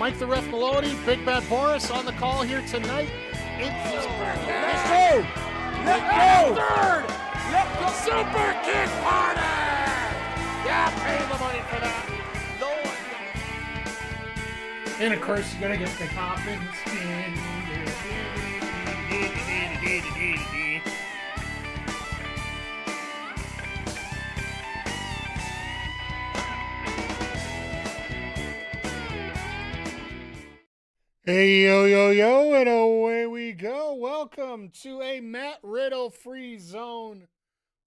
Mike the Ref Maloney, Big Bad Boris on the call here tonight. Let's go! Third! The Super Kick Party! Yeah, pay the money for that. And of course, you're gonna get the coffin skin. Hey, yo, yo, yo, and away we go. Welcome to a Matt Riddle free zone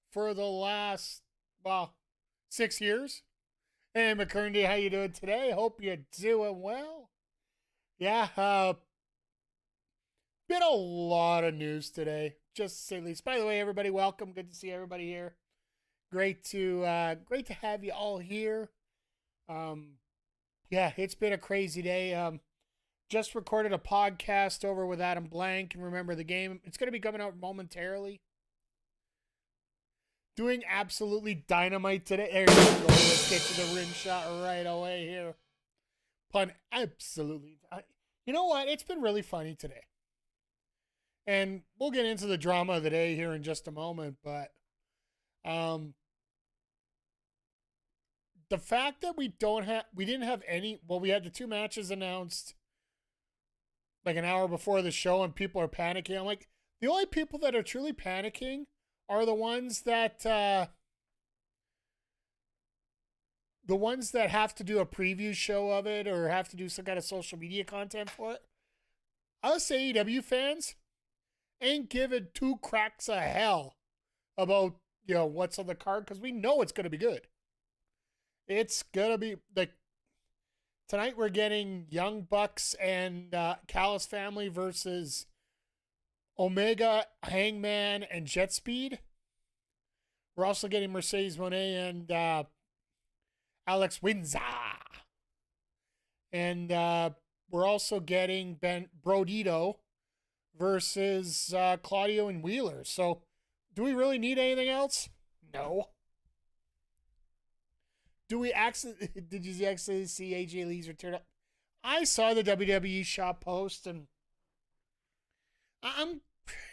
for the last, 6 years. Hey, McKerndy, how you doing today? Hope you're doing well. Yeah, been a lot of news today, just to say the least. By the way, everybody, welcome. Good to see everybody here. Great to have you all here. Yeah, it's been a crazy day. Just recorded a podcast over with Adam Blank, and remember the game. It's going to be coming out momentarily. Doing absolutely dynamite today. There you go. Let's get to the rim shot right away here. Pun absolutely. You know what? It's been really funny today. And we'll get into the drama of the day here in just a moment, but the fact that we didn't have any, we had the two matches announced like an hour before the show, and people are panicking. I'm like, the only people that are truly panicking are the ones that have to do a preview show of it or have to do some kind of social media content for it. Us AEW fans ain't giving two cracks of hell about, what's on the card, because we know it's going to be good. It's going to be like, tonight we're getting Young Bucks and Callis family versus Omega, Hangman, and Jet Speed. We're also getting Mercedes Moné and Alex Windsor. And we're also getting Ben Brodito versus Claudio and Wheeler. So do we really need anything else? No. Did you actually see AJ Lee's return? I saw the WWE shop post, and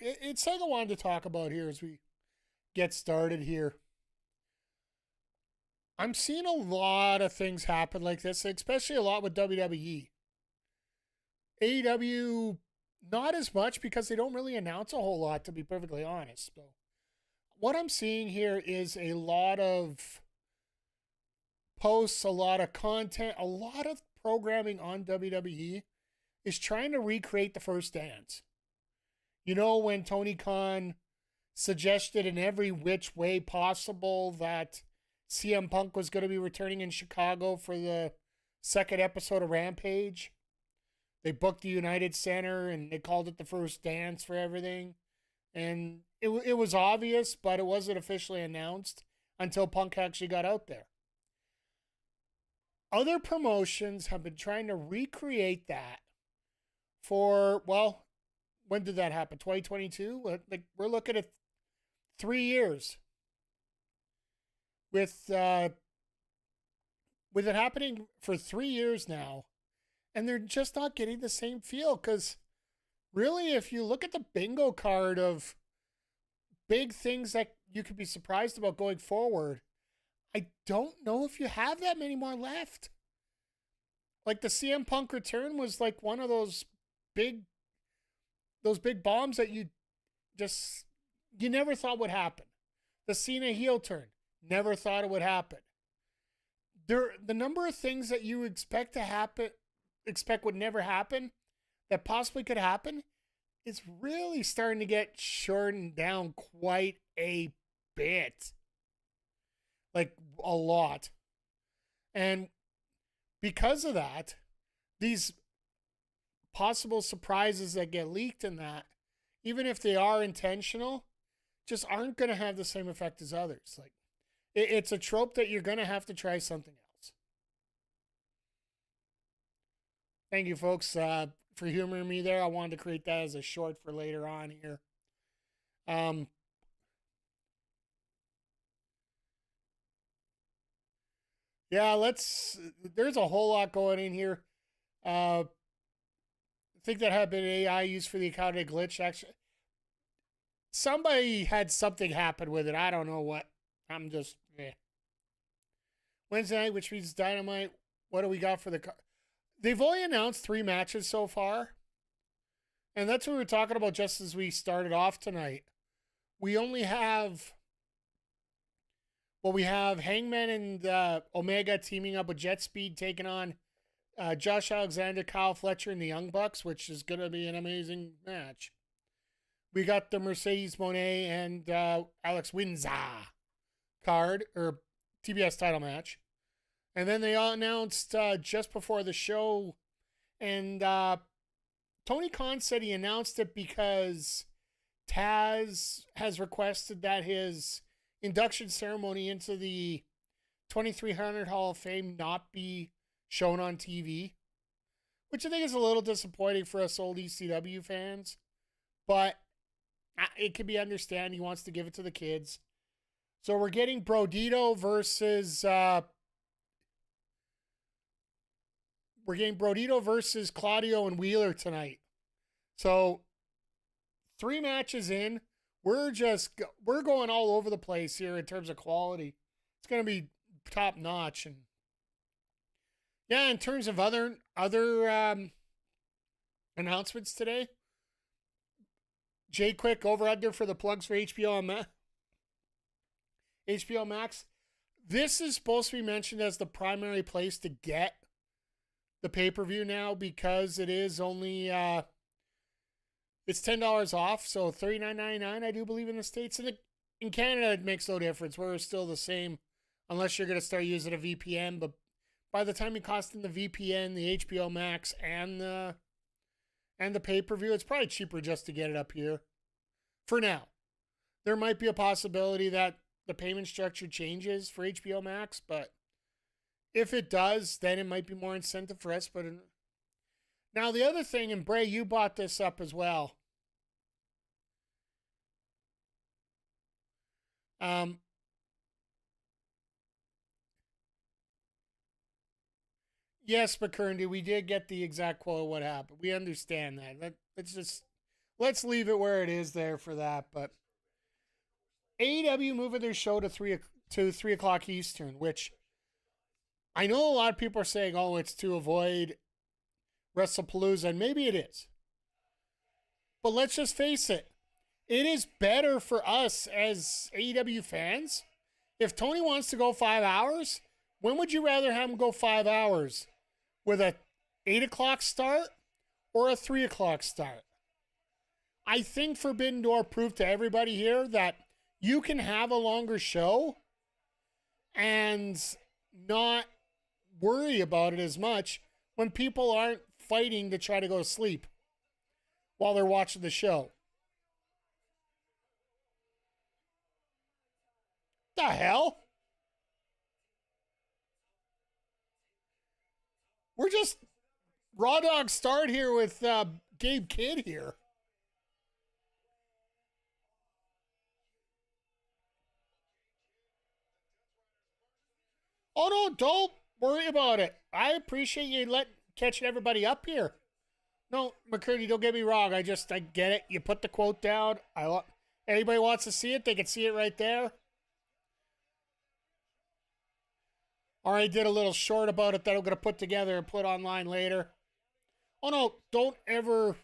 it's something I wanted to talk about here as we get started here. I'm seeing a lot of things happen like this, especially a lot with WWE. AEW, not as much because they don't really announce a whole lot, to be perfectly honest. So what I'm seeing here is a lot of posts, a lot of content, a lot of programming on WWE is trying to recreate the first dance. You know, when Tony Khan suggested in every which way possible that CM Punk was going to be returning in Chicago for the second episode of Rampage. They booked the United Center and they called it the first dance for everything. And it was obvious, but it wasn't officially announced until Punk actually got out there. Other promotions have been trying to recreate that for, when did that happen? 2022? Like, we're looking at 3 years. With it happening for 3 years now, and they're just not getting the same feel. Because really, if you look at the bingo card of big things that you could be surprised about going forward, I don't know if you have that many more left. Like the CM Punk return was like one of those big bombs that you never thought would happen. The Cena heel turn, never thought it would happen. The number of things that you expect would never happen, that possibly could happen, is really starting to get shortened down quite a bit. Like, a lot. And because of that, these possible surprises that get leaked in that, even if they are intentional, just aren't going to have the same effect as others. Like, it's a trope that you're going to have to try something else. Thank you, folks, for humoring me there. I wanted to create that as a short for later on here. Yeah, there's a whole lot going in here. I think that had been AI used for the account a glitch. Actually, somebody had something happen with it. I don't know what. I'm just Wednesday night, which means Dynamite. What do we got for the? They've only announced 3 matches so far, and that's what we were talking about just as we started off tonight. We only have. Well, we have Hangman and Omega teaming up with Jet Speed, taking on Josh Alexander, Kyle Fletcher, and the Young Bucks, which is going to be an amazing match. We got the Mercedes Moné and Alex Windsor card, or TBS title match. And then they all announced just before the show, and Tony Khan said he announced it because Taz has requested that his induction ceremony into the 2300 Hall of Fame not be shown on TV, which I think is a little disappointing for us old ECW fans, but it can be understood. He wants to give it to the kids. So we're getting Brodito versus Claudio and Wheeler tonight. So 3 matches in. We're going all over the place here in terms of quality. It's going to be top notch. And yeah, in terms of other announcements today, Jay Quick over under for the plugs for HBO Max. This is supposed to be mentioned as the primary place to get the pay-per-view now, because it is only it's $10 off, so $39.99 I do believe in the States. In Canada it makes no difference. We're still the same unless you're going to start using a VPN, but by the time you cost in the VPN, the HBO Max, and the pay-per-view, it's probably cheaper just to get it up here. For now. There might be a possibility that the payment structure changes for HBO Max, but if it does, then it might be more incentive for us. But now the other thing, and Bray, you brought this up as well. Yes, McKerndy, we did get the exact quote of what happened. We understand that. Let's leave it where it is there for that. But AEW moving their show to 3 o'clock Eastern, which I know a lot of people are saying, oh, it's to avoid WrestlePalooza, and maybe it is. But let's just face it. It is better for us as AEW fans. If Tony wants to go 5 hours, when would you rather have him go 5 hours? With a 8 o'clock start or a 3 o'clock start? I think Forbidden Door proved to everybody here that you can have a longer show and not worry about it as much when people aren't fighting to try to go to sleep while they're watching the show. The hell? We're just Raw Dog start here with Gabe Kidd here. Oh no, don't worry about it. I appreciate you catching everybody up here. No, McCurdy, don't get me wrong. I get it. You put the quote down. Anybody wants to see it, they can see it right there. Already did a little short about it that I'm going to put together and put online later. Oh no, don't ever.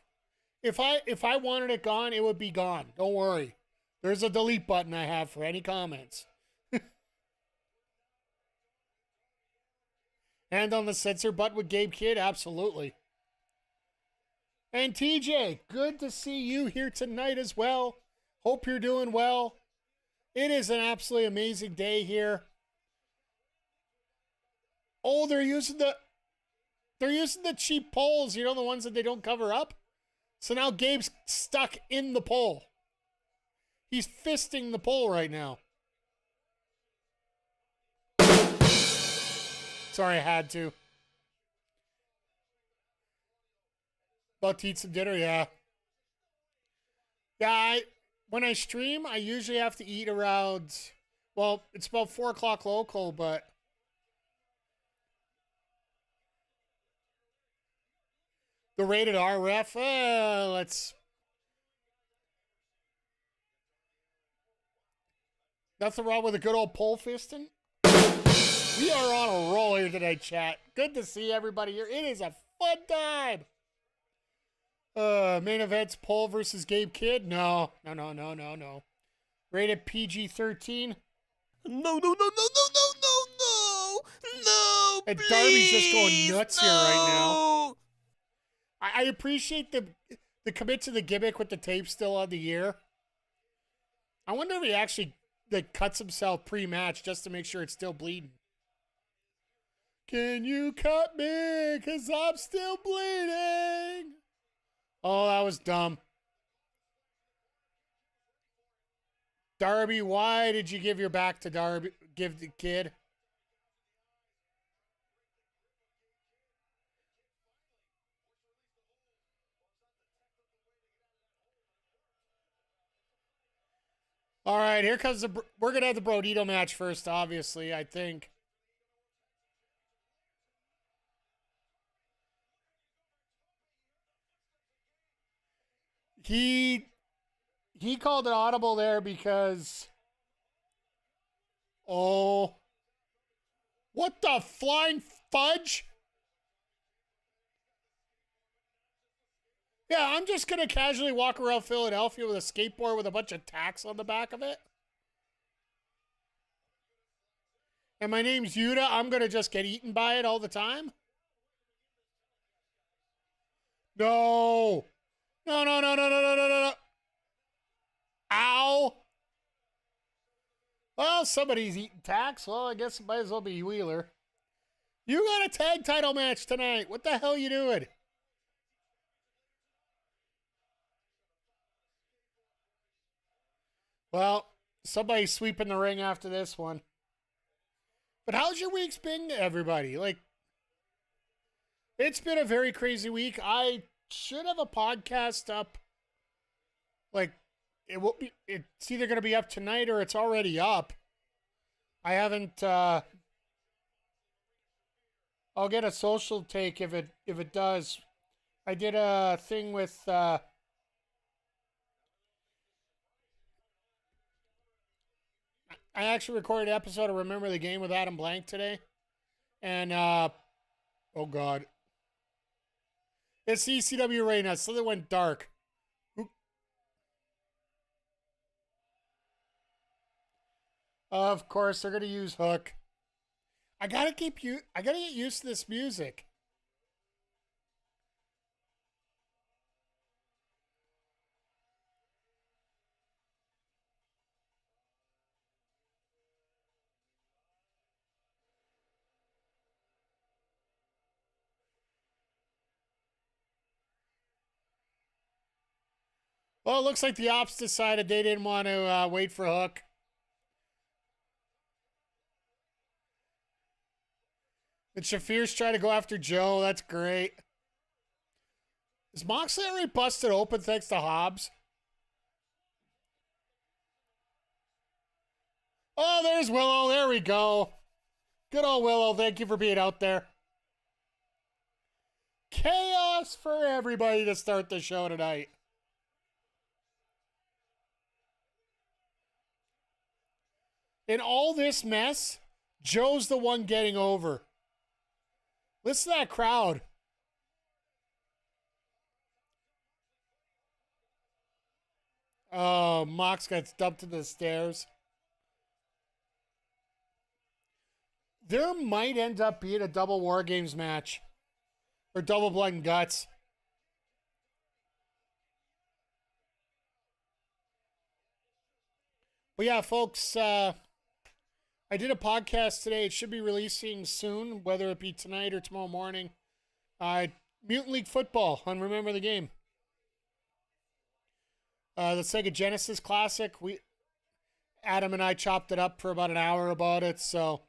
If I wanted it gone, it would be gone. Don't worry. There's a delete button I have for any comments. And on the censor button with Gabe Kidd, absolutely. And TJ, good to see you here tonight as well. Hope you're doing well. It is an absolutely amazing day here. Oh, they're using the cheap poles, the ones that they don't cover up. So now Gabe's stuck in the pole. He's fisting the pole right now. Sorry, I had to. About to eat some dinner, yeah. Yeah, when I stream, I usually have to eat around, well, it's about 4 o'clock local, but The rated R ref. Nothing wrong with a good old pole fisting. We are on a roll here tonight, chat. Good to see everybody here. It is a fun time. Main events, Pole versus Gabe Kidd. No. Rated PG-13. No. And Darby's just going nuts here right now. I appreciate the commit to the gimmick with the tape still on the ear. I wonder if he actually cuts himself pre-match just to make sure it's still bleeding. Can you cut me? 'Cause I'm still bleeding. Oh, that was dumb. Darby, why did you give your back to Darby? Give the kid? All right, here comes we're going to have the Brodito match first, obviously, I think. He called an audible there because... Oh. What the flying fudge? Yeah, I'm just going to casually walk around Philadelphia with a skateboard with a bunch of tacks on the back of it. And my name's Yuta. I'm going to just get eaten by it all the time? No. No. Ow. Well, somebody's eating tacks. Well, I guess it might as well be Wheeler. You got a tag title match tonight. What the hell are you doing? Well, somebody's sweeping the ring after this one. But how's your week's been, everybody? Like, it's been a very crazy week. I should have a podcast up. Like, it's either going to be up tonight or it's already up. I haven't, I'll get a social take if it does. I did a thing with, I actually recorded an episode of Remember the Game with Adam Blank today. And, oh God. It's ECW Arena, so they went dark. Of course, they're going to use Hook. I gotta get used to this music. Well, it looks like the Ops decided they didn't want to wait for Hook. And Shafir's trying to go after Joe. That's great. Is Moxley already busted open thanks to Hobbs? Oh, there's Willow. There we go. Good old Willow. Thank you for being out there. Chaos for everybody to start the show tonight. In all this mess, Joe's the one getting over. Listen to that crowd. Oh, Mox gets dumped to the stairs. There might end up being a double War Games match. Or double Blood and Guts. But yeah, folks, I did a podcast today. It should be releasing soon, whether it be tonight or tomorrow morning. Mutant League Football on Remember the Game. The Sega Genesis Classic. Adam and I chopped it up for about an hour about it, so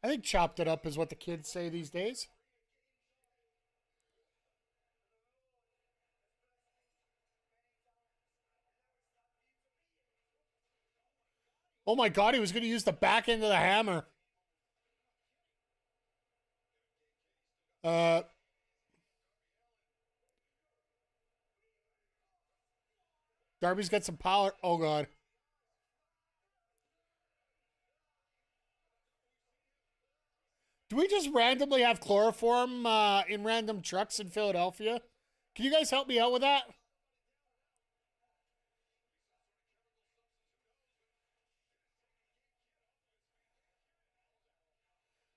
I think chopped it up is what the kids say these days. Oh my God, he was going to use the back end of the hammer. Darby's got some power. Oh, God. Do we just randomly have chloroform in random trucks in Philadelphia? Can you guys help me out with that?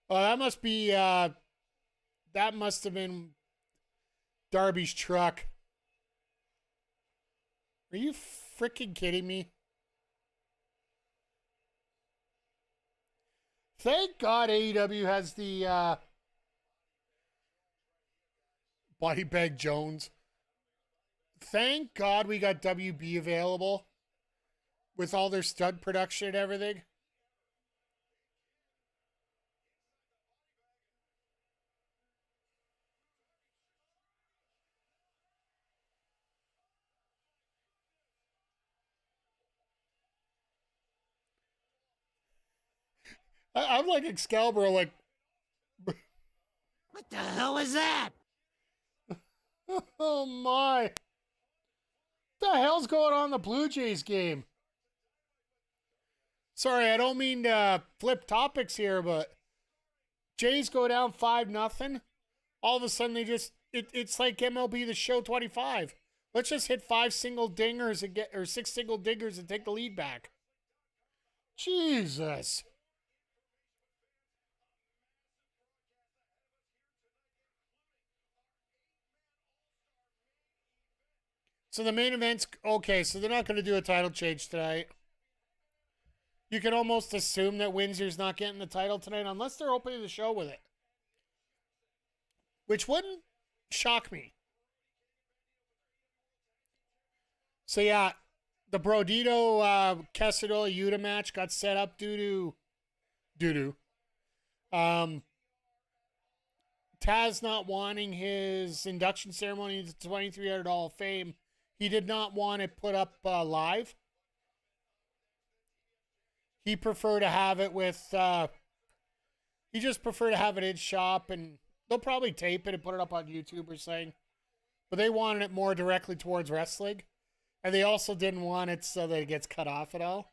Oh, that must have been Darby's truck. Are you freaking kidding me? Thank God AEW has the Body Bag Jones. Thank God we got WB available with all their stud production and everything. I'm like Excalibur, like, What the hell is that? oh my. What the hell's going on in the Blue Jays game? Sorry, I don't mean to flip topics here, but Jays go down 5-0. All of a sudden it's like MLB The Show 25. Let's just hit 5 single dingers and or 6 single dingers and take the lead back. Jesus. So the main event's okay, so they're not going to do a title change tonight. You can almost assume that Windsor's not getting the title tonight unless they're opening the show with it. Which wouldn't shock me. So yeah, the Brodito Casadola Yuta match got set up due to Taz not wanting his induction ceremony into the 2300 Hall of Fame. He did not want it put up live. He preferred to have it with. He just preferred to have it in shop, and they'll probably tape it and put it up on YouTube or something. But they wanted it more directly towards wrestling, and they also didn't want it so that it gets cut off at all.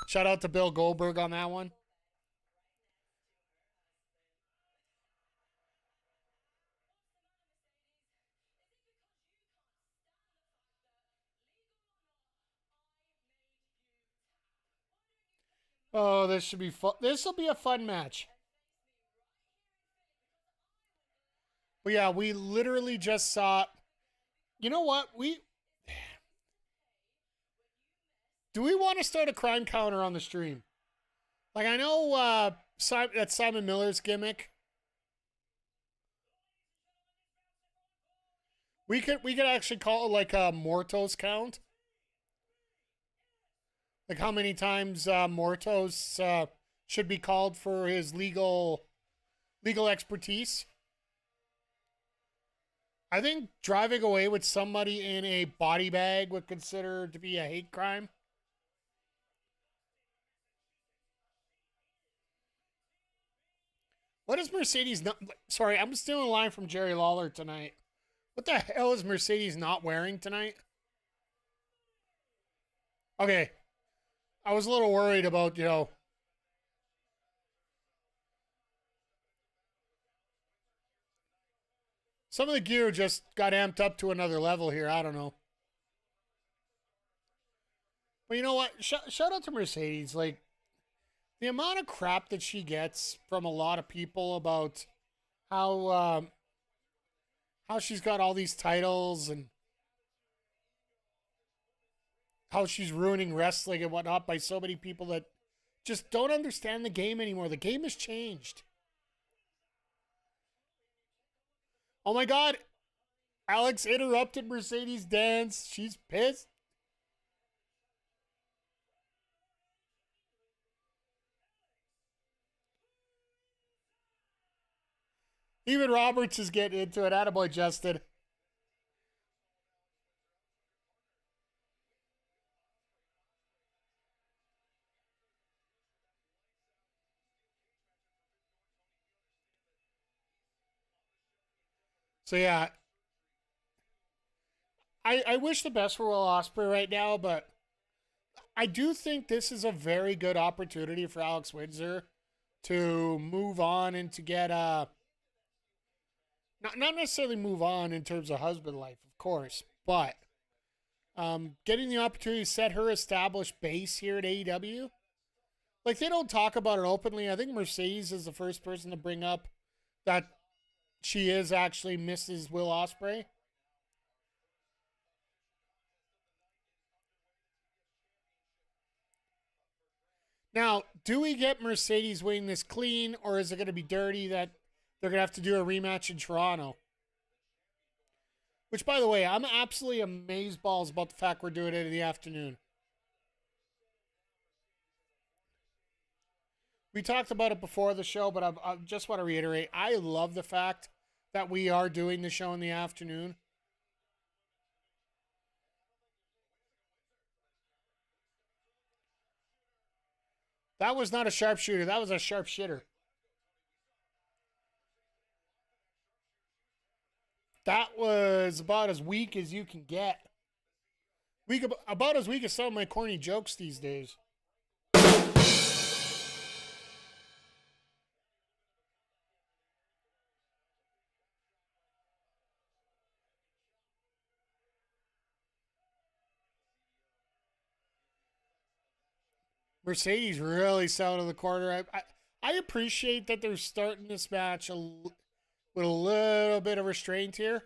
Shout out to Bill Goldberg on that one. Oh, this should be fun. This will be a fun match. But yeah, we literally just saw. You know what? Do we want to start a crime counter on the stream? Like I know that's Simon Miller's gimmick. We could actually call it like a Mortos count. Like how many times Mortos should be called for his legal expertise. I think driving away with somebody in a body bag would consider to be a hate crime. What is Mercedes not? Sorry, I'm stealing a line from Jerry Lawler tonight. What the hell is Mercedes not wearing tonight? Okay, I was a little worried about, some of the gear just got amped up to another level here. I don't know. But you know what? Shout out to Mercedes. Like, the amount of crap that she gets from a lot of people about how she's got all these titles and how she's ruining wrestling and whatnot by so many people that just don't understand the game anymore. The game has changed. Oh my God. Alex interrupted Mercedes' dance. She's pissed. Even Roberts is getting into it. Attaboy, Justin. So yeah, I wish the best for Will Ospreay right now, but I do think this is a very good opportunity for Alex Windsor to move on and to get not necessarily move on in terms of husband life, of course, but getting the opportunity to set her established base here at AEW. Like, they don't talk about it openly. I think Mercedes is the first person to bring up that she is actually Mrs. Will Ospreay. Now, do we get Mercedes winning this clean, or is it going to be dirty that they're going to have to do a rematch in Toronto? Which, by the way, I'm absolutely amazed balls about the fact we're doing it in the afternoon. We talked about it before the show, but I just want to reiterate, I love the fact that we are doing the show in the afternoon. That was not a sharpshooter. That was a sharpshitter. That was about as weak as you can get. About as weak as some of my corny jokes these days. Mercedes really sounded the corner. I appreciate that they're starting this match with a little bit of restraint here.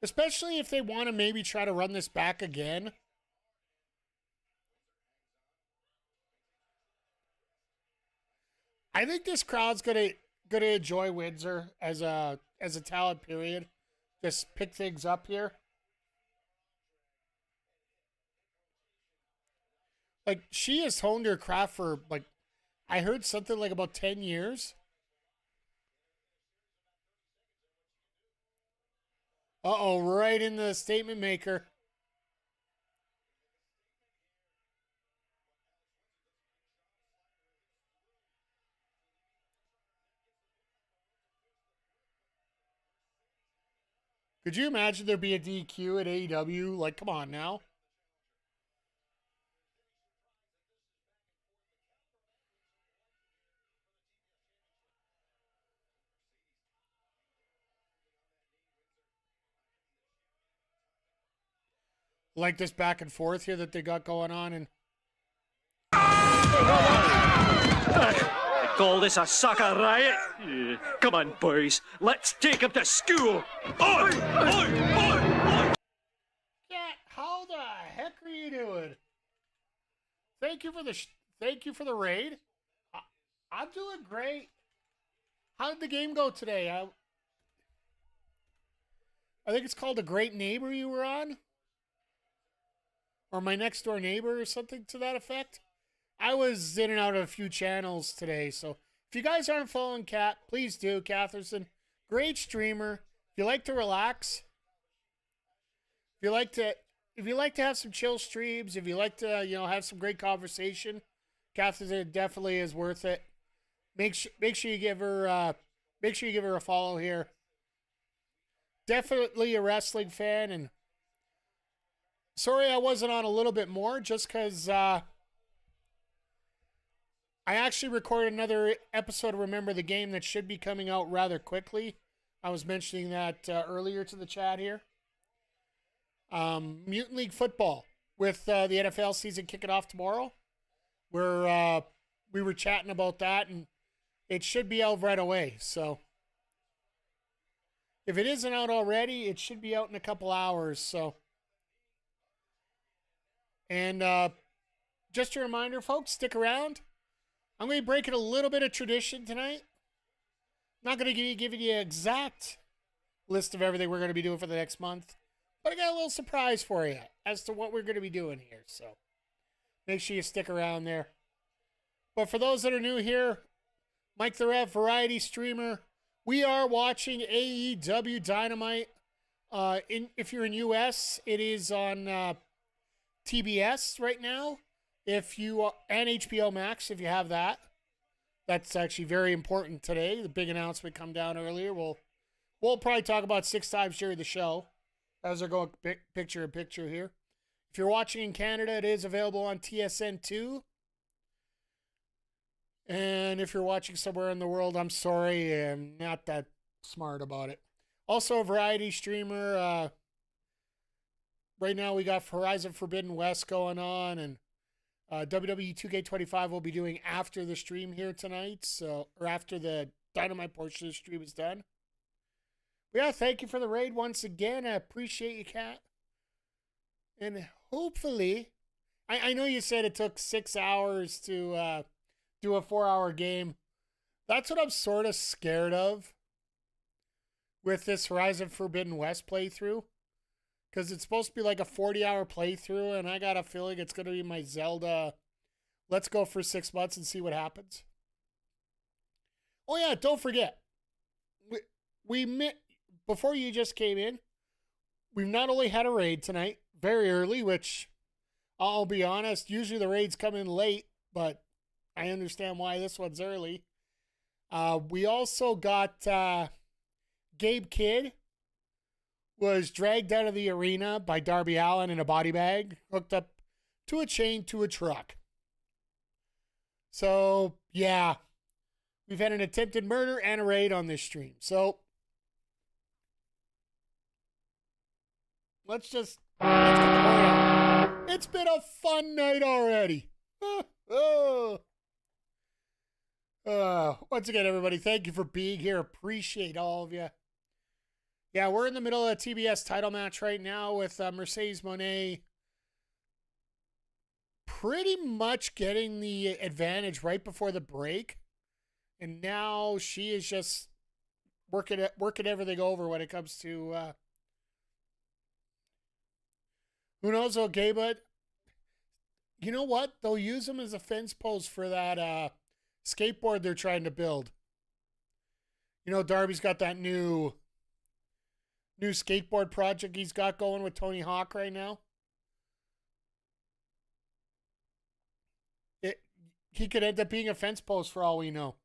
Especially if they want to maybe try to run this back again. I think this crowd's gonna enjoy Windsor as a talent. Period. Just pick things up here. Like, she has honed her craft for, like, I heard something like about 10 years. Uh-oh, right in the statement maker. Could you imagine there be a DQ at AEW? Like, come on now. Like this back and forth here that they got going on. And I call this a sucker riot. Come on, boys. Let's take him to school. Oi! Oi! Oi! yeah, how the heck are you doing? Thank you for the raid. I'm doing great. How did the game go today? I think it's called A Great Neighbor you were on. Or My Next Door Neighbor or something to that effect. I was in and out of a few channels today, so if you guys aren't following Kat, please do. Catherson, great streamer. If you like to relax, if you like to have some chill streams, if you like to have some great conversation, Catherson definitely is worth it. Make sure you give her a follow here. Definitely a wrestling fan, and sorry I wasn't on a little bit more, just because I actually recorded another episode of Remember the Game that should be coming out rather quickly. I was mentioning that earlier to the chat here. Mutant League Football with the NFL season kicking off tomorrow. We were chatting about that, and it should be out right away. So if it isn't out already, it should be out in a couple hours. So. And just a reminder, folks, stick around. I'm going to be breaking a little bit of tradition tonight. I'm not going to give you an exact list of everything we're going to be doing for the next month, but I got a little surprise for you as to what we're going to be doing here. So make sure you stick around there. But for those that are new here, Mike the Rev, variety streamer, we are watching AEW Dynamite. If you're in US, it is on TBS right now. If you are, and HBO Max, if you have that, that's actually very important today. The big announcement come down earlier. We'll We'll probably talk about 6 times during the show as they're going picture in picture here. If you're watching in Canada, it is available on TSN2. And if you're watching somewhere in the world, I'm sorry, I'm not that smart about it. Also, a variety streamer. Right now, we got Horizon Forbidden West going on, and WWE 2K25 will be doing after the stream here tonight, or after the Dynamite portion of the stream is done. Yeah, thank you for the raid once again. I appreciate you, Kat. And hopefully, I know you said it took 6 hours to do a 4-hour game. That's what I'm sort of scared of with this Horizon Forbidden West playthrough. Because it's supposed to be like a 40-hour playthrough, and I got a feeling it's going to be my Zelda, let's go for 6 months and see what happens. Oh yeah, don't forget, before you just came in, we've not only had a raid tonight, very early, which I'll be honest, usually the raids come in late, but I understand why this one's early. We also got Gabe Kidd was dragged out of the arena by Darby Allin in a body bag, hooked up to a chain to a truck. So, yeah, we've had an attempted murder and a raid on this stream. So, let's get the word out. It's been a fun night already. Once again, everybody, thank you for being here. Appreciate all of you. Yeah, we're in the middle of a TBS title match right now with Mercedes Moné pretty much getting the advantage right before the break. And now she is just working everything over when it comes to who knows, okay, but you know what? They'll use them as a fence post for that skateboard they're trying to build. You know, Darby's got that new skateboard project he's got going with Tony Hawk right now. He could end up being a fence post for all we know.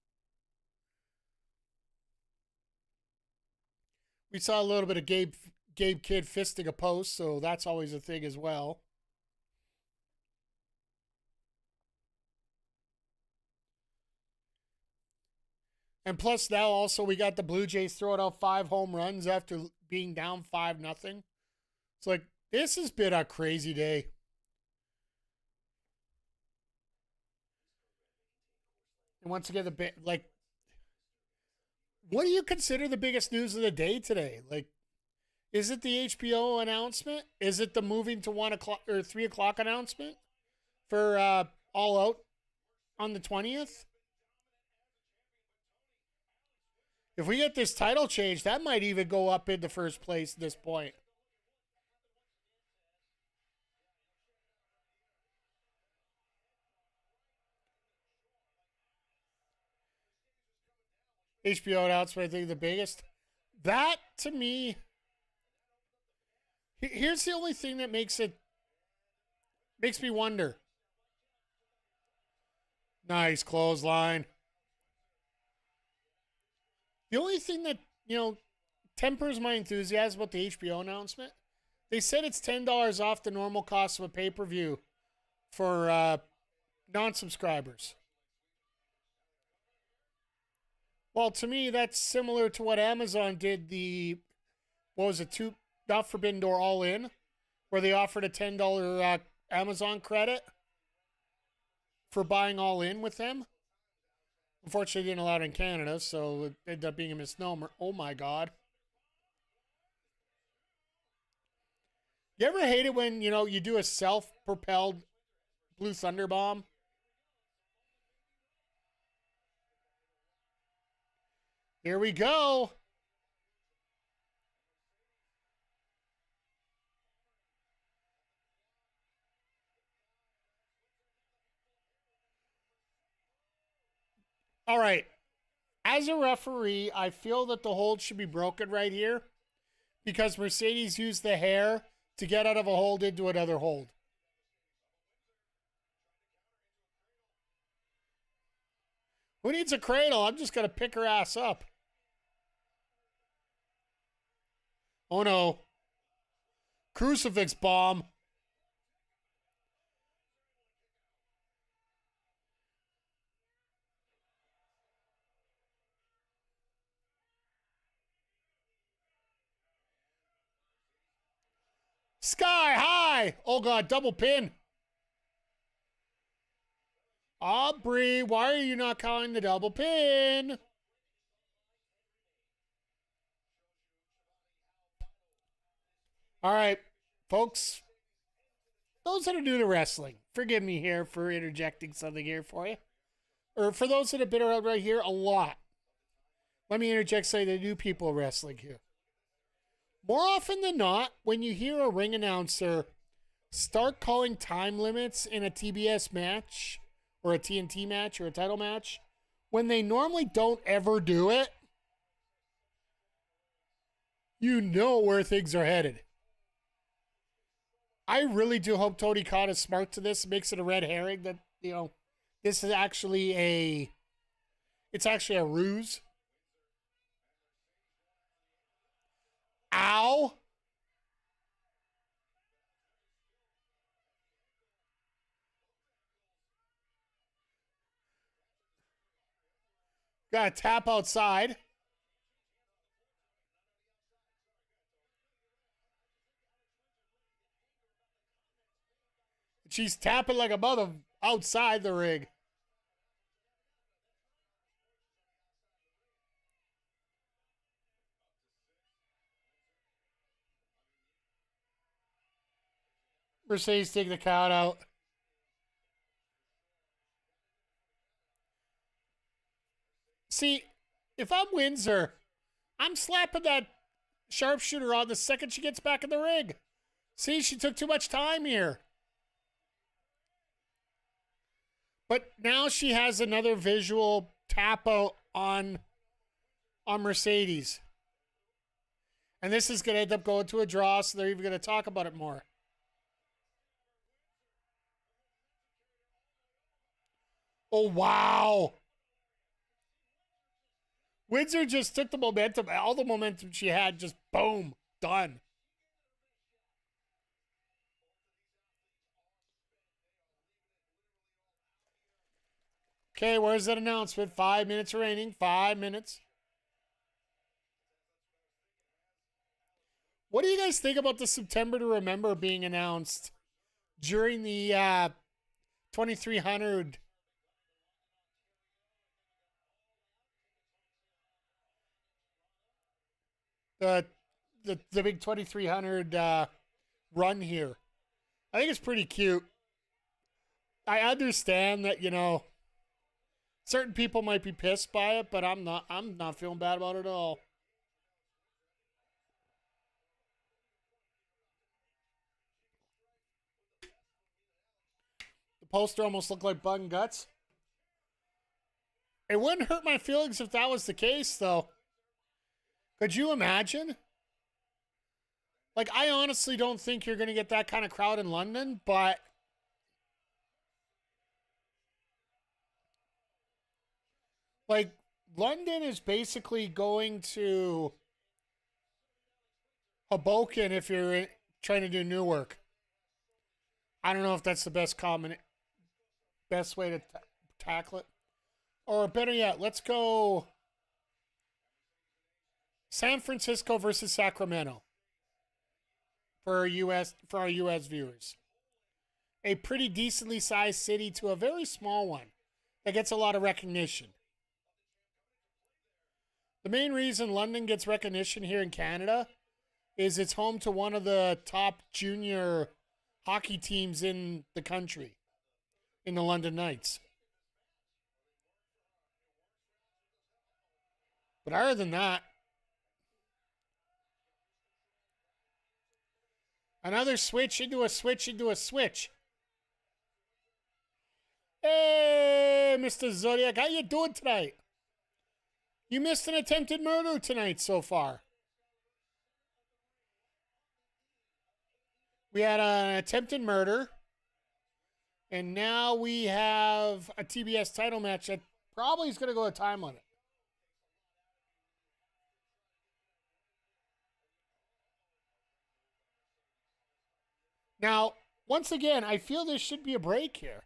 We saw a little bit of Gabe Kidd fisting a post, so that's always a thing as well. And plus now also we got the Blue Jays throwing out 5 home runs after being down 5-0. It's like, this has been a crazy day. And once again, what do you consider the biggest news of the day today? Like, is it the HBO announcement? Is it the moving to 1 o'clock or 3 o'clock announcement for All Out on the 20th? If we get this title change, that might even go up into first place at this point. HBO announcement, I think the biggest. That, to me, here's the only thing that makes me wonder. Nice clothesline. The only thing that, tempers my enthusiasm about the HBO announcement, they said it's $10 off the normal cost of a pay-per-view for non-subscribers. Well, to me, that's similar to what Amazon did not Forbidden Door All In, where they offered a $10 Amazon credit for buying All In with them. Unfortunately, they didn't allow it in Canada, so it ended up being a misnomer. Oh, my God. You ever hate it when, you do a self-propelled Blue Thunder Bomb? Here we go. All right. As a referee, I feel that the hold should be broken right here because Mercedes used the hair to get out of a hold into another hold. Who needs a cradle? I'm just going to pick her ass up. Oh no. Crucifix bomb. Sky high. Oh god, double pin. Aubrey, why are you not calling the double pin? All right, folks. Those that are new to wrestling, forgive me here for interjecting something here for you. Or for those that have been around right here a lot. Let me interject say the new people wrestling here. More often than not, when you hear a ring announcer start calling time limits in a TBS match or a TNT match or a title match, when they normally don't ever do it, you know where things are headed. I really do hope Tony Khan is smart to this, makes it a red herring that, you know, this is actually it's actually a ruse. Ow. Got a tap outside. She's tapping like a mother outside the ring. Mercedes taking the count out. See, if I'm Windsor, I'm slapping that sharpshooter on the second she gets back in the ring. See, she took too much time here. But now she has another visual tap out on Mercedes. And this is going to end up going to a draw, so they're even going to talk about it more. Oh, wow. Windsor just took the momentum, all the momentum she had, just boom, done. Okay, where's that announcement? 5 minutes remaining. 5 minutes. What do you guys think about the September to Remember being announced during the 2300? The big 2300 run here. I think it's pretty cute. I understand that, you know, certain people might be pissed by it, but I'm not feeling bad about it at all. The poster almost looked like Bug and Guts. It wouldn't hurt my feelings if that was the case, though. Could you imagine? Like, I honestly don't think you're going to get that kind of crowd in London, but like, London is basically going to Hoboken if you're trying to do Newark. I don't know if that's the best way to tackle it. Or better yet, let's go San Francisco versus Sacramento for our US viewers. A pretty decently sized city to a very small one that gets a lot of recognition. The main reason London gets recognition here in Canada is it's home to one of the top junior hockey teams in the country, in the London Knights. But other than that, another switch into a switch into a switch. Hey, Mr. Zodiac, how you doing tonight? You missed an attempted murder tonight so far. We had an attempted murder. And now we have a TBS title match that probably is going to go a time limit. Now, once again, I feel there should be a break here.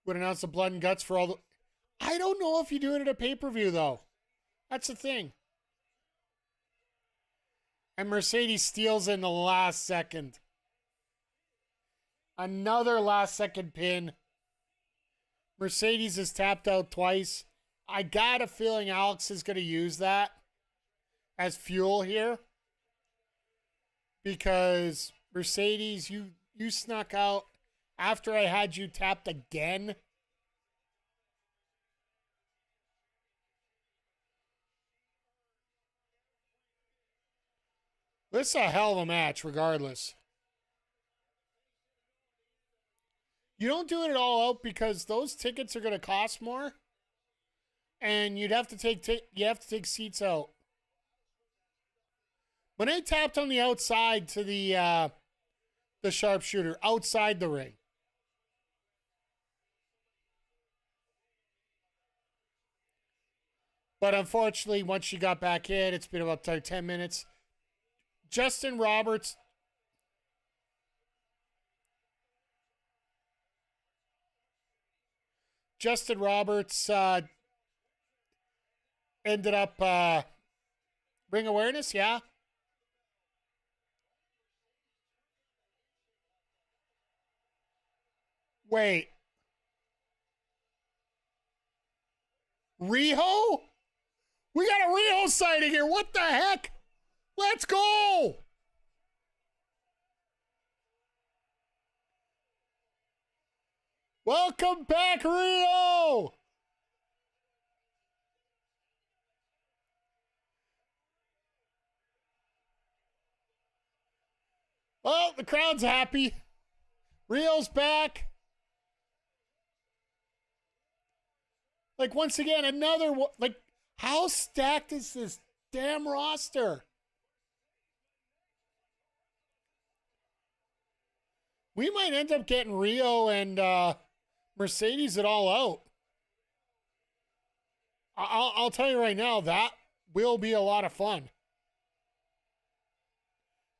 Would announce the blood and guts for all the... I don't know if you do it at a pay-per-view, though. That's the thing. And Mercedes steals in the last second. Another last-second pin. Mercedes is tapped out twice. I got a feeling Alex is going to use that as fuel here. Because Mercedes, you snuck out after I had you tapped again. This is a hell of a match, regardless. You don't do it all out because those tickets are going to cost more, and you'd have to take seats out. When I tapped on the outside to the sharpshooter outside the ring. But unfortunately, once she got back in, it's been about 10 minutes. Justin Roberts. Ended up ring awareness, yeah. Wait. Riho? We got a Riho sighting here. What the heck? Let's go. Welcome back, Rio. Well, the crowd's happy. Rio's back. Like, once again, another, like, how stacked is this damn roster? We might end up getting Rio and Mercedes it all out. I'll tell you right now, that will be a lot of fun.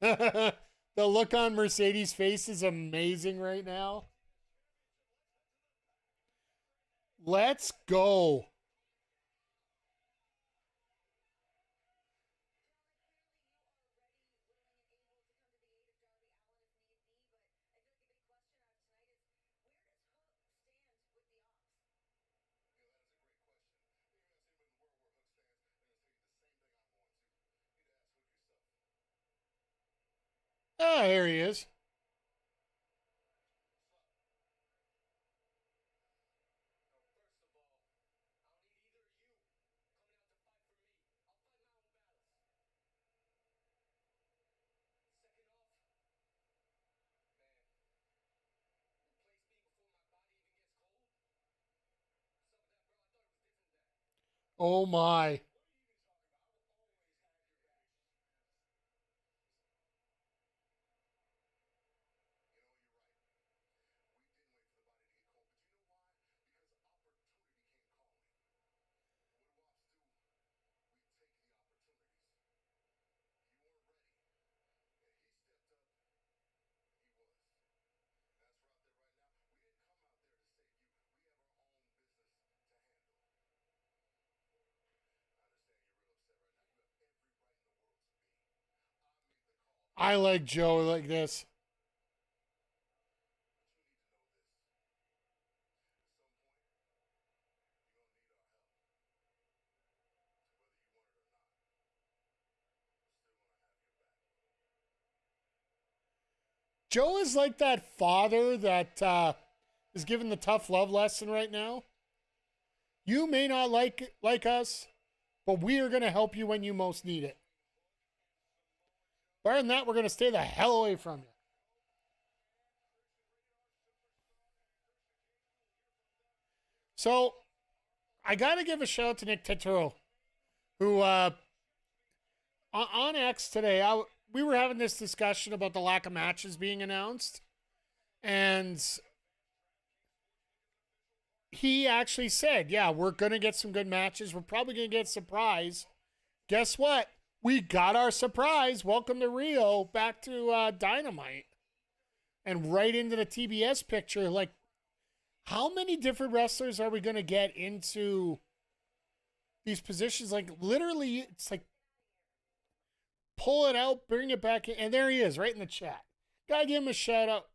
The look on Mercedes' face is amazing right now. Let's go. Ah, here he is. Oh my. I like Joe like this. Joe is like that father that is giving the tough love lesson right now. You may not like us, but we are going to help you when you most need it. Other than that, we're going to stay the hell away from you. So, I got to give a shout out to Nick Tetero, who on X today, we were having this discussion about the lack of matches being announced. And he actually said, yeah, we're going to get some good matches. We're probably going to get a surprise. Guess what? We got our surprise. Welcome to Rio, back to Dynamite. And right into the TBS picture. Like, how many different wrestlers are we going to get into these positions? Like, literally, it's like, pull it out, bring it back in. And there he is, right in the chat. Gotta give him a shout out.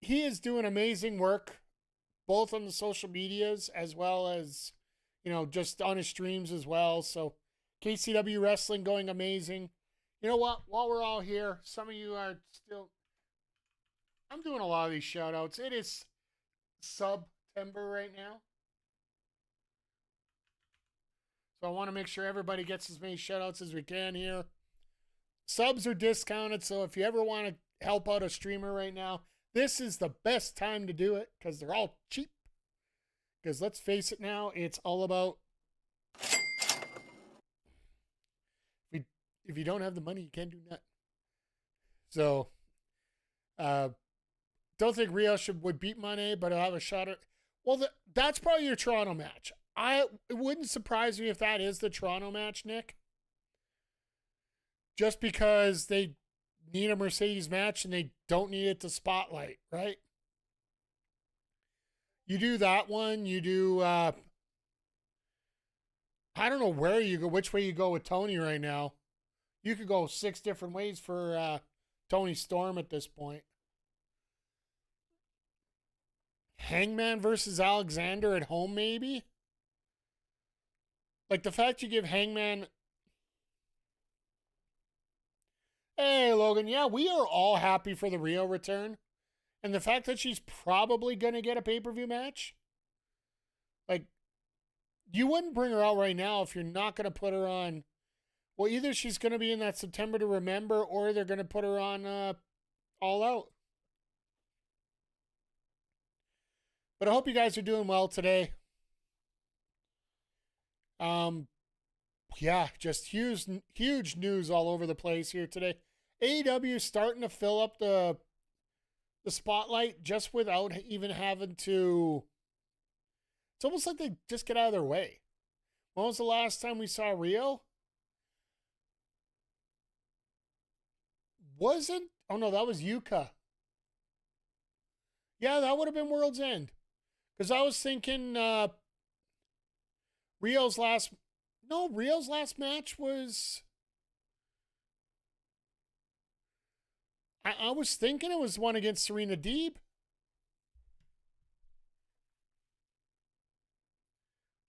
He is doing amazing work, both on the social medias as well as, you know, just on his streams as well. So KCW Wrestling going amazing. You know what? While we're all here, some of you are still... I'm doing a lot of these shout outs. It is September right now. So I want to make sure everybody gets as many shout outs as we can here. Subs are discounted, so if you ever want to help out a streamer right now, this is the best time to do it because they're all cheap. Because let's face it now, it's all about... If you don't have the money, you can't do nothing. So, don't think Rio would beat Monet, but I'll have a shot at... Well, that's probably your Toronto match. It wouldn't surprise me if that is the Toronto match, Nick. Just because they need a Mercedes match and they don't need it to spotlight, right? You do that one. You do... I don't know where you go, which way you go with Tony right now. You could go 6 different ways for Tony Storm at this point. Hangman versus Alexander at home, maybe? Like, the fact you give Hangman... Hey, Logan, yeah, we are all happy for the Rio return. And the fact that she's probably going to get a pay-per-view match. Like, you wouldn't bring her out right now if you're not going to put her on... Well, either she's going to be in that September to Remember, or they're going to put her on All Out. But I hope you guys are doing well today. Yeah, just huge news all over the place here today. AEW starting to fill up the spotlight just without even having to... It's almost like they just get out of their way. When was the last time we saw Rio? Wasn't... Oh, no, that was Yuka. Yeah, that would have been World's End. Because I was thinking Rio's last match was... I was thinking it was one against Serena Deeb.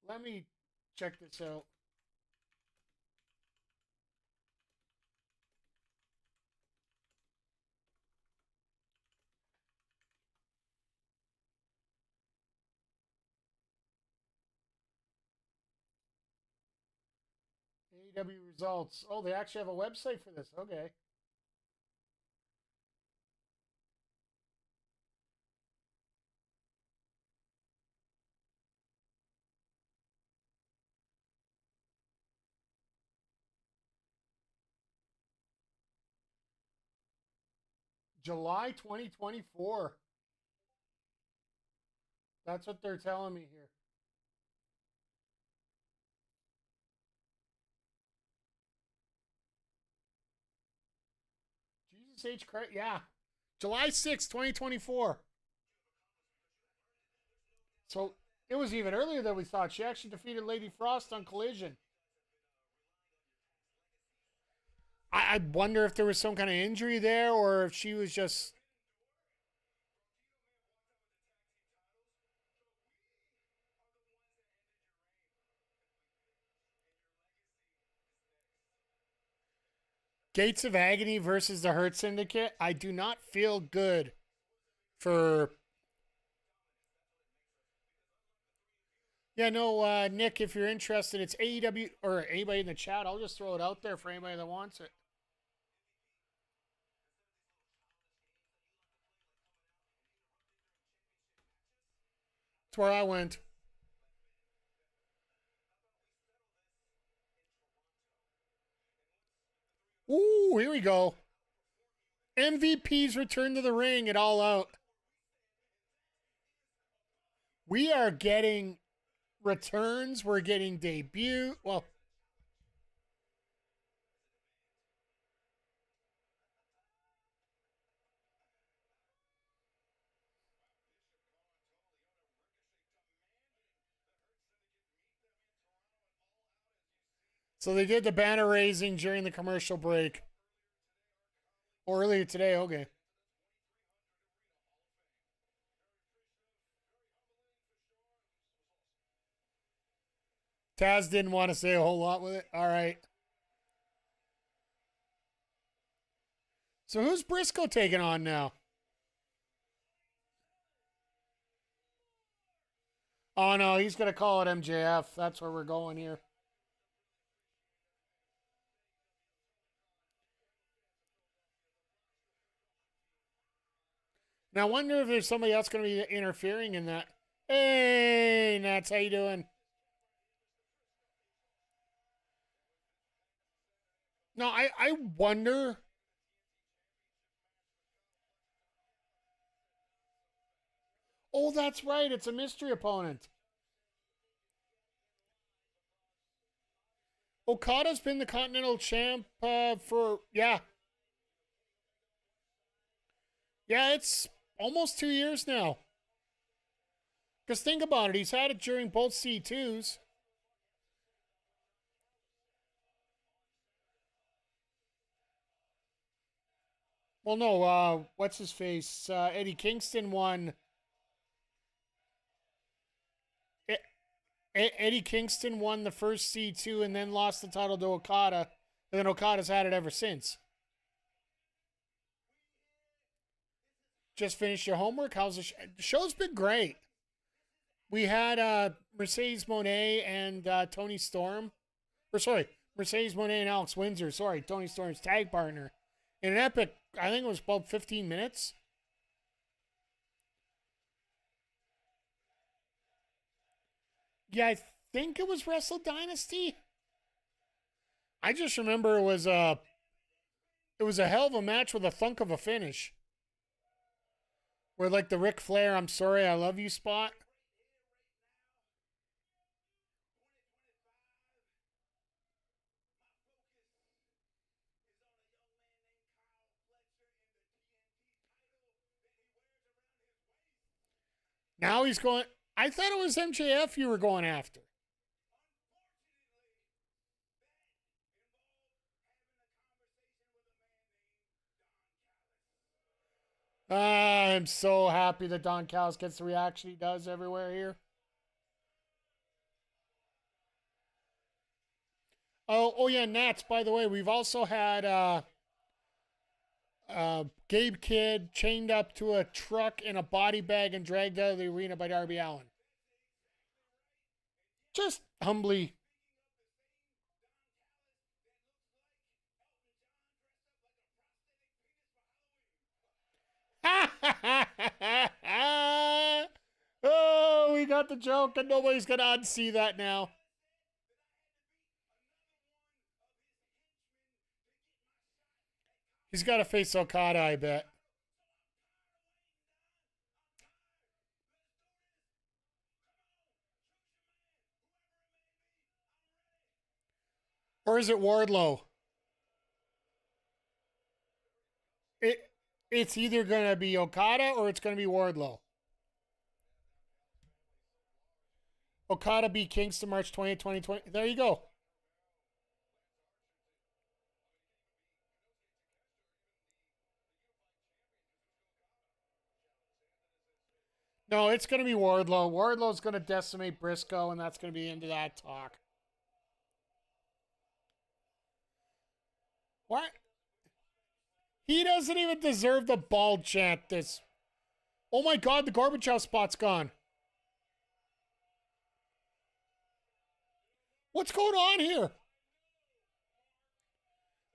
Let me check this out. AEW results. Oh, they actually have a website for this. Okay. July 2024. That's what they're telling me here. Jesus H. Christ. Yeah. July 6th, 2024. So it was even earlier than we thought. She actually defeated Lady Frost on Collision. I wonder if there was some kind of injury there or if she was just... Gates of Agony versus the Hurt Syndicate. I do not feel good for... Yeah, no, Nick, if you're interested, it's AEW, or anybody in the chat, I'll just throw it out there for anybody that wants it. That's where I went. Ooh, here we go. MVP's return to the ring at All Out. We are getting returns. We're getting debut. Well, so they did the banner raising during the commercial break. Or earlier today, okay. Taz didn't want to say a whole lot with it. All right. So who's Briscoe taking on now? Oh, no, he's going to call it MJF. That's where we're going here. Now, I wonder if there's somebody else going to be interfering in that. Hey, Nats, how you doing? No, I wonder. Oh, that's right. It's a mystery opponent. Okada's been the Continental Champ for, yeah. Yeah, it's almost 2 years now. Because think about it. He's had it during both C2s. Well, no, what's his face? Eddie Kingston won. Eddie Kingston won the first C2 and then lost the title to Okada. And then Okada's had it ever since. Just finished your homework? How's the show's been great. We had Mercedes Moné and Tony Storm. Or sorry, Mercedes Moné and Alex Windsor. Sorry, Tony Storm's tag partner. In an epic, I think it was about 15 minutes. Yeah, I think it was Wrestle Dynasty. I just remember it was a hell of a match with a thunk of a finish. Where like the Ric Flair, I'm sorry, I love you spot. Now he's going. I thought it was MJF you were going after. I'm so happy that Don Callis gets the reaction he does everywhere here. Oh yeah, Nats, by the way, we've also had Gabe Kidd chained up to a truck in a body bag and dragged out of the arena by Darby Allin. Just humbly. Oh, we got the joke, and nobody's going to unsee that now. He's got to face Okada, I bet. Or is it Wardlow? It's either going to be Okada or it's going to be Wardlow. Okada beat Kingston March 20th, 2020. There you go. No, it's going to be Wardlow. Wardlow's going to decimate Briscoe, and that's going to be into that talk. What? He doesn't even deserve the bald chant. This. Oh my God, the Gorbachev spot's gone. What's going on here?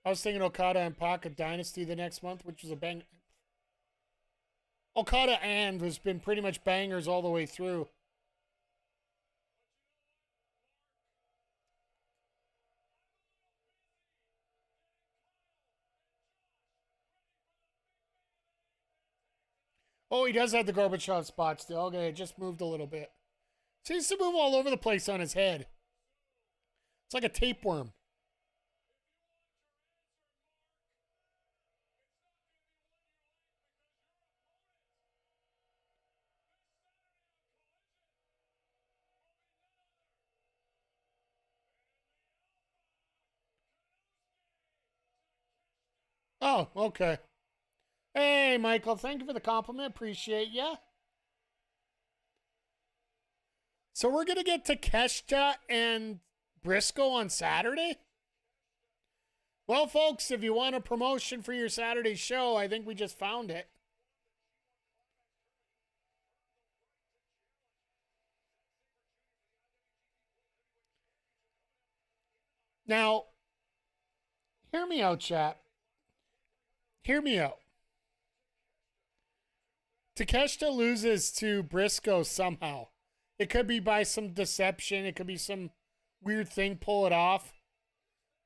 I was thinking Okada and Pac Dynasty the next month, which was a bang. Okada and has been pretty much bangers all the way through. Oh, he does have the Gorbachev spot still. Okay, it just moved a little bit. Seems to move all over the place on his head. It's like a tapeworm. Oh, okay. Hey, Michael, thank you for the compliment. Appreciate ya. So we're going to get Takeshita and Briscoe on Saturday? Well, folks, if you want a promotion for your Saturday show, I think we just found it. Now, hear me out, chat. Hear me out. Takeshita loses to Briscoe somehow. It could be by some deception. It could be some weird thing. Pull it off.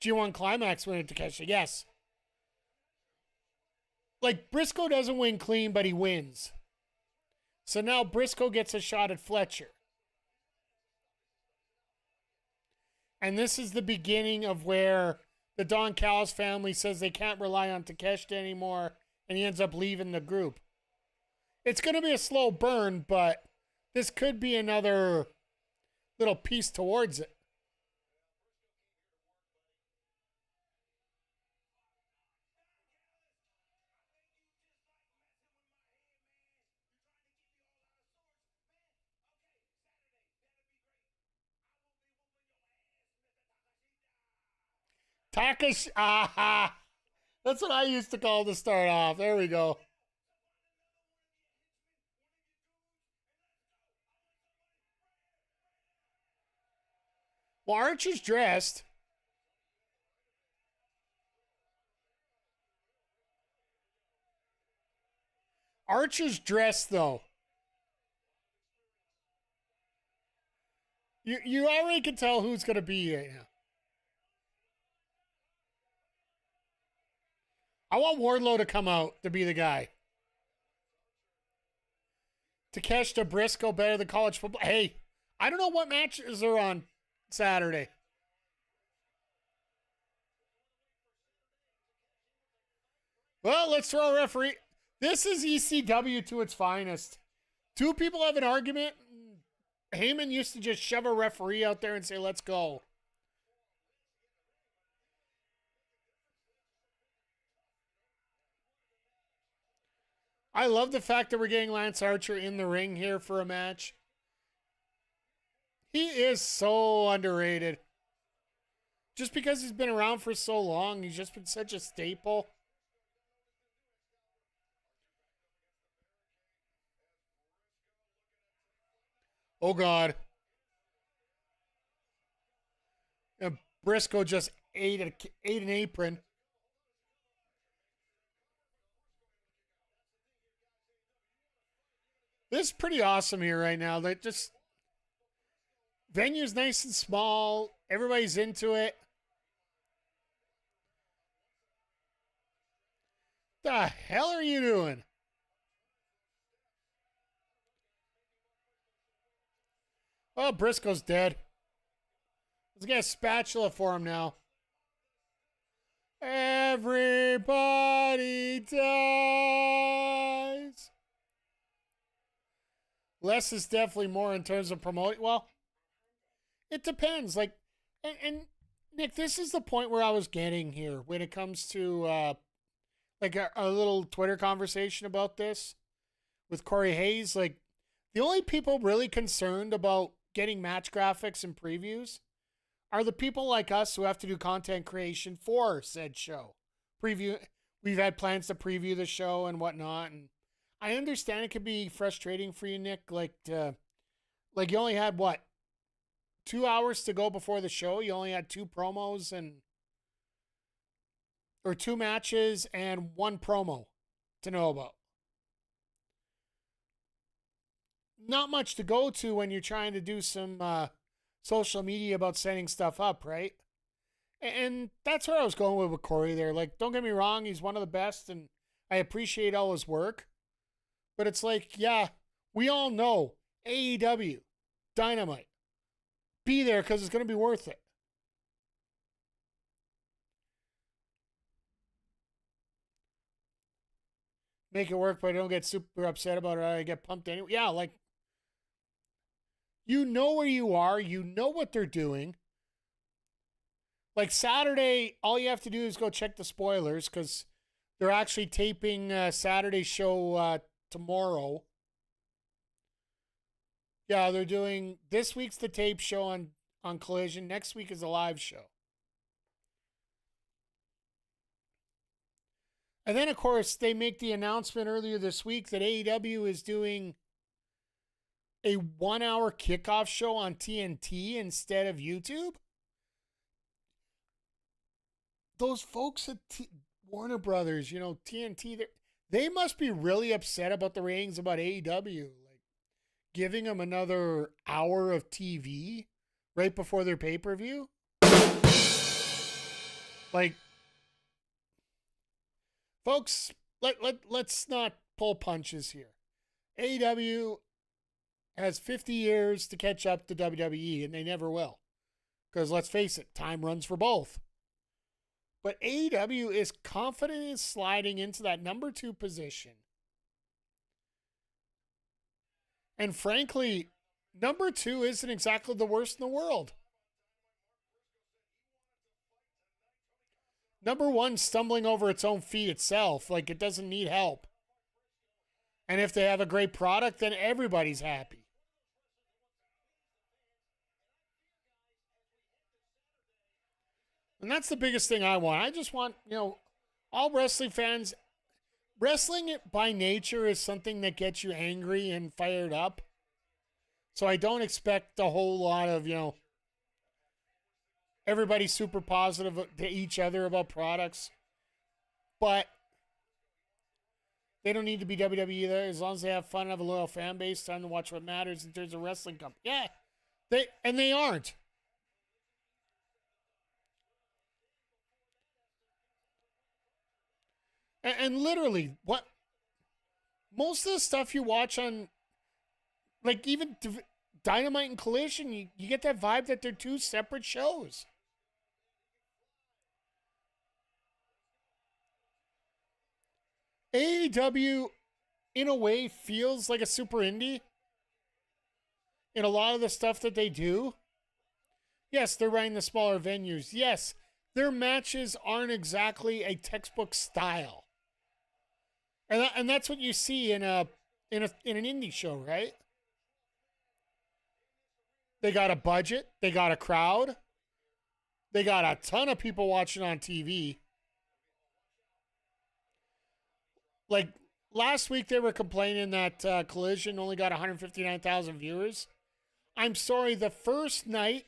G1 Climax winner Takeshita. Yes. Like, Briscoe doesn't win clean, but he wins. So now Briscoe gets a shot at Fletcher. And this is the beginning of where the Don Callis family says they can't rely on Takeshita anymore, and he ends up leaving the group. It's going to be a slow burn, but this could be another little piece towards it. Takashi, that's what I used to call to start off. There we go. Well, Archer's dressed. Archer's dressed, though. You already can tell who's going to be right now. I want Wardlow to come out to be the guy. Takeshita Briscoe better than college football. Hey, I don't know what matches are on Saturday. Well, let's throw a referee. This is ECW to its finest. Two people have an argument. Heyman used to just shove a referee out there and say, let's go. I love the fact that we're getting Lance Archer in the ring here for a match. He is so underrated. Just because he's been around for so long, he's just been such a staple. Oh, God. And Briscoe just ate an apron. This is pretty awesome here right now. They just venue's nice and small. Everybody's into it. The hell are you doing? Oh, Briscoe's dead. Let's get a spatula for him now. Everybody dies. Less is definitely more in terms of promoting. Well, it depends. Like, and Nick, this is the point where I was getting here when it comes to like a little Twitter conversation about this with Corey Hayes. Like, the only people really concerned about getting match graphics and previews are the people like us who have to do content creation for said show. We've had plans to preview the show and whatnot, and I understand it could be frustrating for you, Nick. Like you only had 2 hours to go before the show. You only had 2 promos or 2 matches and 1 promo to know about. Not much to go to when you're trying to do some social media about setting stuff up, right? And that's where I was going with Corey there. Like, don't get me wrong, he's one of the best, and I appreciate all his work. But it's like, yeah, we all know AEW, Dynamite. Be there because it's going to be worth it. Make it work, but I don't get super upset about it. I get pumped anyway. Yeah, like, you know where you are. You know what they're doing. Like Saturday, all you have to do is go check the spoilers because they're actually taping Saturday's show tomorrow. Yeah, they're doing this week's the tape show on Collision. Next week is a live show. And then, of course, they make the announcement earlier this week that AEW is doing a 1 hour kickoff show on TNT instead of YouTube. Those folks at Warner Brothers, you know, TNT, they must be really upset about the ratings about AEW. Like, giving them another hour of TV right before their pay-per-view. Like, folks, let's not pull punches here. AEW has 50 years to catch up to WWE, and they never will. Because let's face it, time runs for both. But AEW is confident in sliding into that number 2 position. And frankly, number 2 isn't exactly the worst in the world. Number 1 stumbling over its own feet itself, like it doesn't need help. And if they have a great product, then everybody's happy. And that's the biggest thing I want. I just want, all wrestling fans, wrestling by nature is something that gets you angry and fired up. So I don't expect a whole lot of, everybody super positive to each other about products. But they don't need to be WWE either. As long as they have fun and have a loyal fan base, time to watch what matters in terms of wrestling company. Yeah, they aren't. And literally, what most of the stuff you watch on, like even Dynamite and Collision, you get that vibe that they're 2 separate shows. AEW, in a way, feels like a super indie in a lot of the stuff that they do. Yes, they're running the smaller venues. Yes, their matches aren't exactly a textbook style. And that's what you see in an indie show, right? They got a budget, they got a crowd, they got a ton of people watching on TV. Like last week, they were complaining that Collision only got 159,000 viewers. I'm sorry, the first night.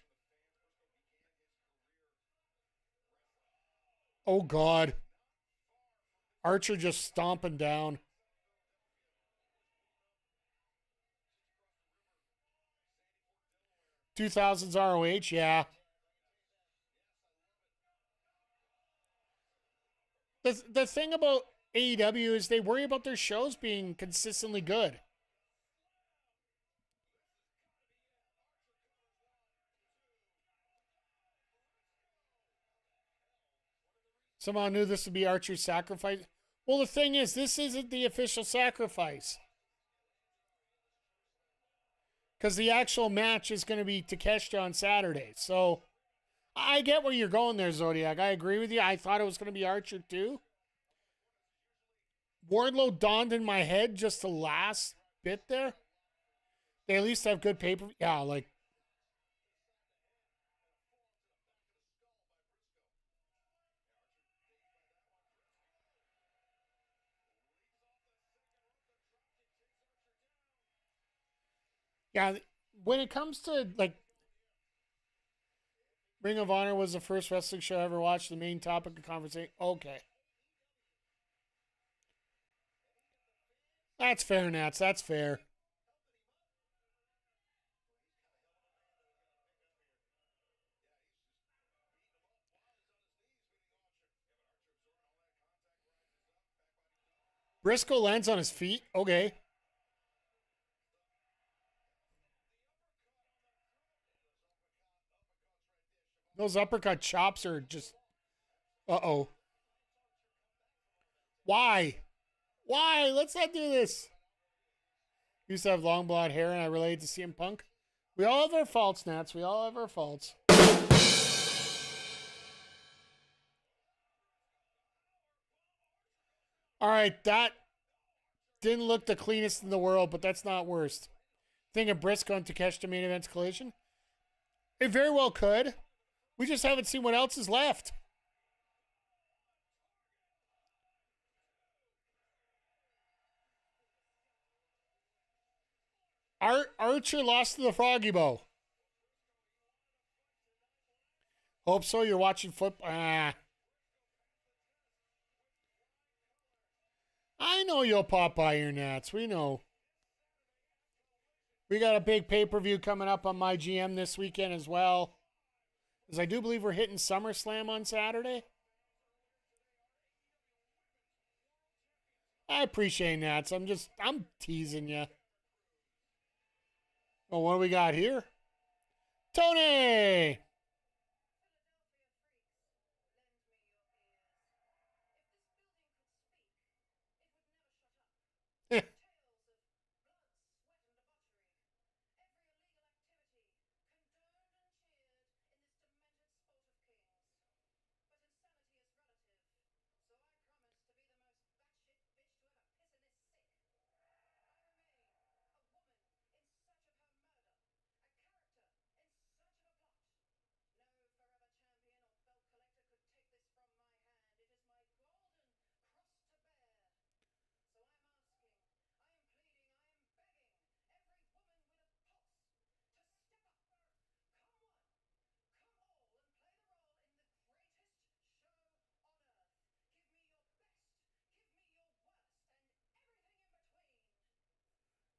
Oh God. Archer just stomping down. $2,000s ROH, yeah. The thing about AEW is they worry about their shows being consistently good. Somehow knew this would be Archer's sacrifice. Well, the thing is, this isn't the official sacrifice. Because the actual match is going to be Takeshita on Saturday. So, I get where you're going there, Zodiac. I agree with you. I thought it was going to be Archer, too. Wardlow dawned in my head just the last bit there. They at least have good paper. Yeah, like. Yeah, when it comes to, like, Ring of Honor was the first wrestling show I ever watched, the main topic of conversation. Okay. That's fair, Nats. That's fair. Briscoe lands on his feet. Okay. Those uppercut chops are just... Uh-oh. Why? Why? Let's not do this. Used to have long blonde hair and I related to CM Punk. We all have our faults, Nats. We all have our faults. All right, that didn't look the cleanest in the world, but that's not worst. Think of Briscoe and Takeshita main event's collision? It very well could. We just haven't seen what else is left. Archer lost to the Froggy Bow. Hope so. You're watching football. I know you'll pop by your Nats. We know. We got a big pay-per-view coming up on my GM this weekend as well. Because I do believe we're hitting SummerSlam on Saturday. I appreciate Nats. I'm teasing you. Oh, what do we got here? Tony!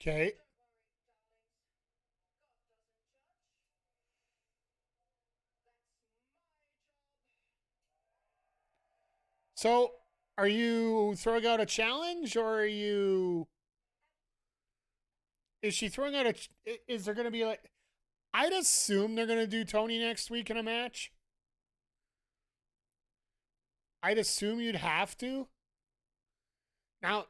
Okay. So, are you throwing out a challenge or are you... Is she throwing out a... Is there going to be like... I'd assume they're going to do Tony next week in a match. I'd assume you'd have to. Now,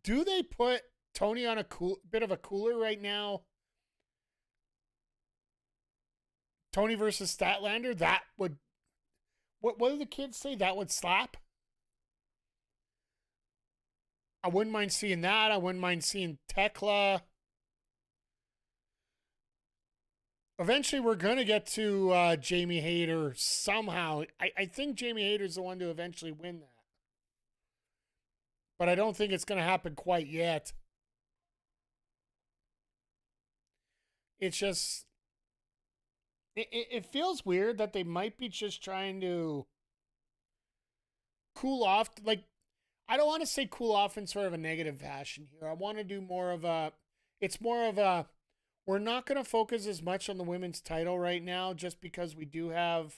do they put Tony on a bit of a cooler right now? Tony versus Statlander? That would... What do the kids say? That would slap? I wouldn't mind seeing that. I wouldn't mind seeing Tekla. Eventually, we're going to get to Jamie Hayter somehow. I think Jamie Hayter's the one to eventually win that. But I don't think it's going to happen quite yet. It's just... It feels weird that they might be just trying to cool off. Like, I don't want to say cool off in sort of a negative fashion here. I want to do more of a... It's more of a... We're not going to focus as much on the women's title right now just because we do have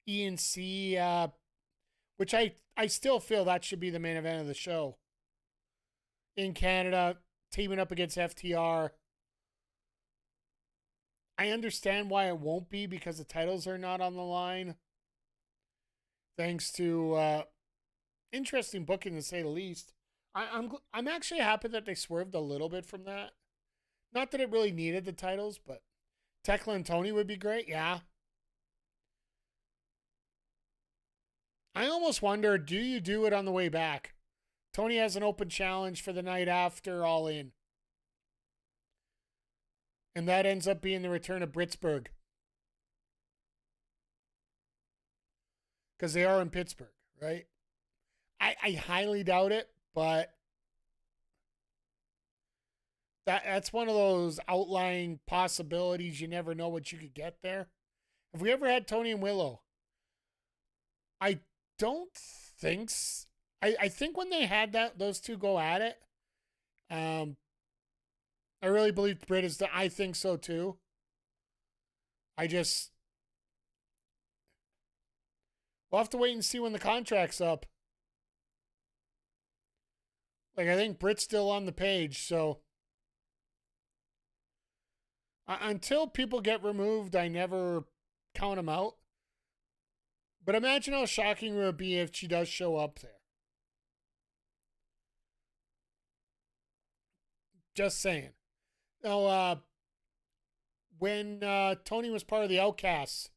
E&C, which I still feel that should be the main event of the show. In Canada, teaming up against FTR. I understand why it won't be because the titles are not on the line. Thanks to interesting booking to say the least. I'm actually happy that they swerved a little bit from that. Not that it really needed the titles, but Tekla and Tony would be great, yeah. I almost wonder, do you do it on the way back? Tony has an open challenge for the night after All In. And that ends up being the return of Britsburg. Because they are in Pittsburgh, right? I highly doubt it, but that's one of those outlying possibilities. You never know what you could get there. Have we ever had Tony and Willow? I don't think so. I think when they had those two go at it, I really believe Britt is I think so too. We'll have to wait and see when the contract's up. Like, I think Britt's still on the page, so until people get removed, I never count them out. But imagine how shocking it would be if she does show up there. Just saying. Now, when Tony was part of the Outcasts,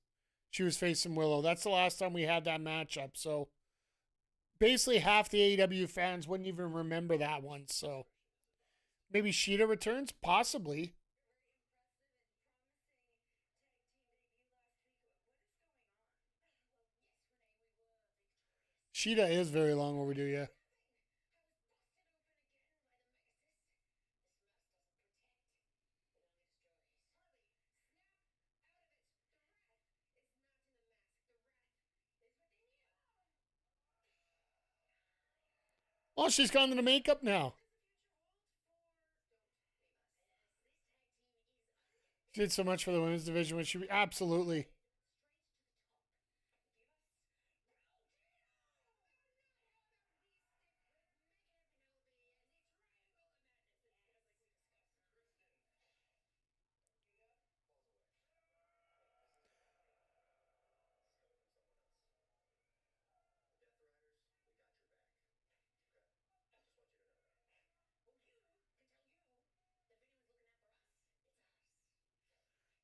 she was facing Willow. That's the last time we had that matchup. So basically half the AEW fans wouldn't even remember that one. So maybe Sheeta returns? Possibly. Sheeta is very long overdue, yeah. Oh, she's gone to the makeup now. She did so much for the women's division when she absolutely.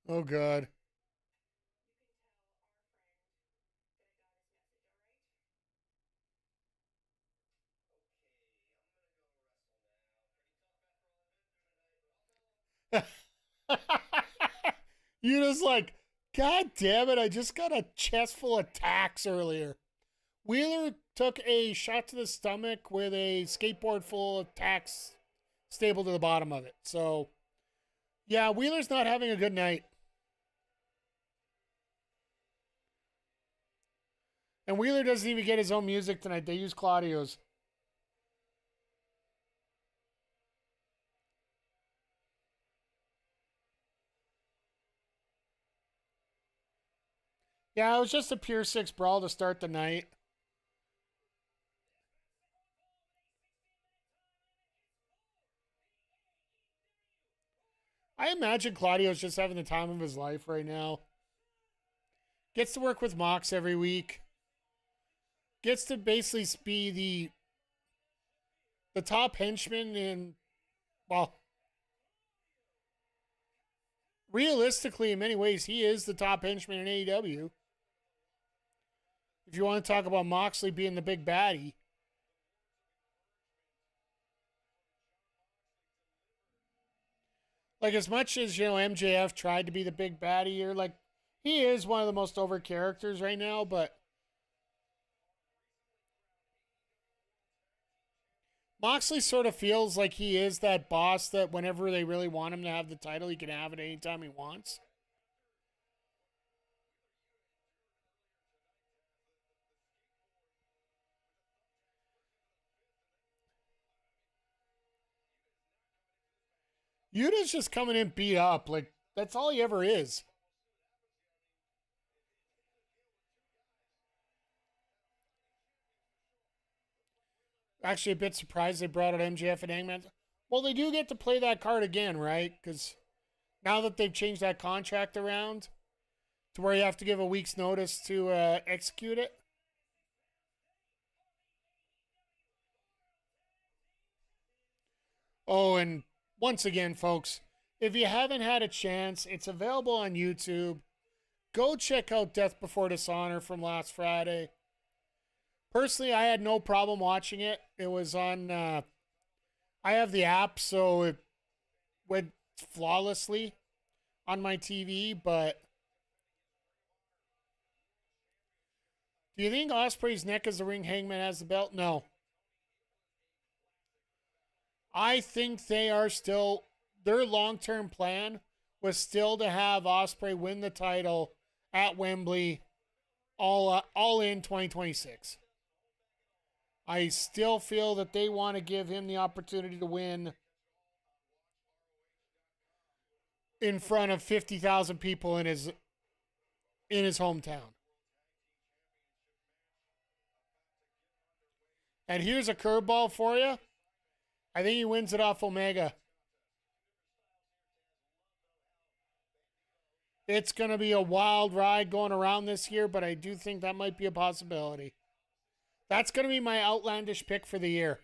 Oh God. You just like, God damn it, I just got a chest full of tacks earlier. Wheeler took a shot to the stomach with a skateboard full of tacks stapled to the bottom of it. So, yeah, Wheeler's not having a good night. And Wheeler doesn't even get his own music tonight. They use Claudio's. Yeah, it was just a pure 6 brawl to start the night. I imagine Claudio's just having the time of his life right now. Gets to work with Mox every week. Gets to basically be the top henchman in, well, realistically, in many ways, he is the top henchman in AEW. If you want to talk about Moxley being the big baddie. Like, as much as, MJF tried to be the big baddie, or like, he is one of the most over characters right now, but Moxley sort of feels like he is that boss that whenever they really want him to have the title, he can have it anytime he wants. Yuta's just coming in beat up. Like, that's all he ever is. Actually, a bit surprised they brought out MJF and Hangman. Well, they do get to play that card again, right? Because now that they've changed that contract around to where you have to give a week's notice to execute it. Oh, and once again, folks, if you haven't had a chance, it's available on YouTube. Go check out Death Before Dishonor from last Friday. Personally, I had no problem watching it. It was on, I have the app, so it went flawlessly on my TV, but do you think Ospreay's neck is the ring, Hangman has the belt? No. I think they are still, their long-term plan was still to have Ospreay win the title at Wembley all in 2026. I still feel that they want to give him the opportunity to win in front of 50,000 people in his hometown. And here's a curveball for you. I think he wins it off Omega. It's going to be a wild ride going around this year, but I do think that might be a possibility. That's going to be my outlandish pick for the year.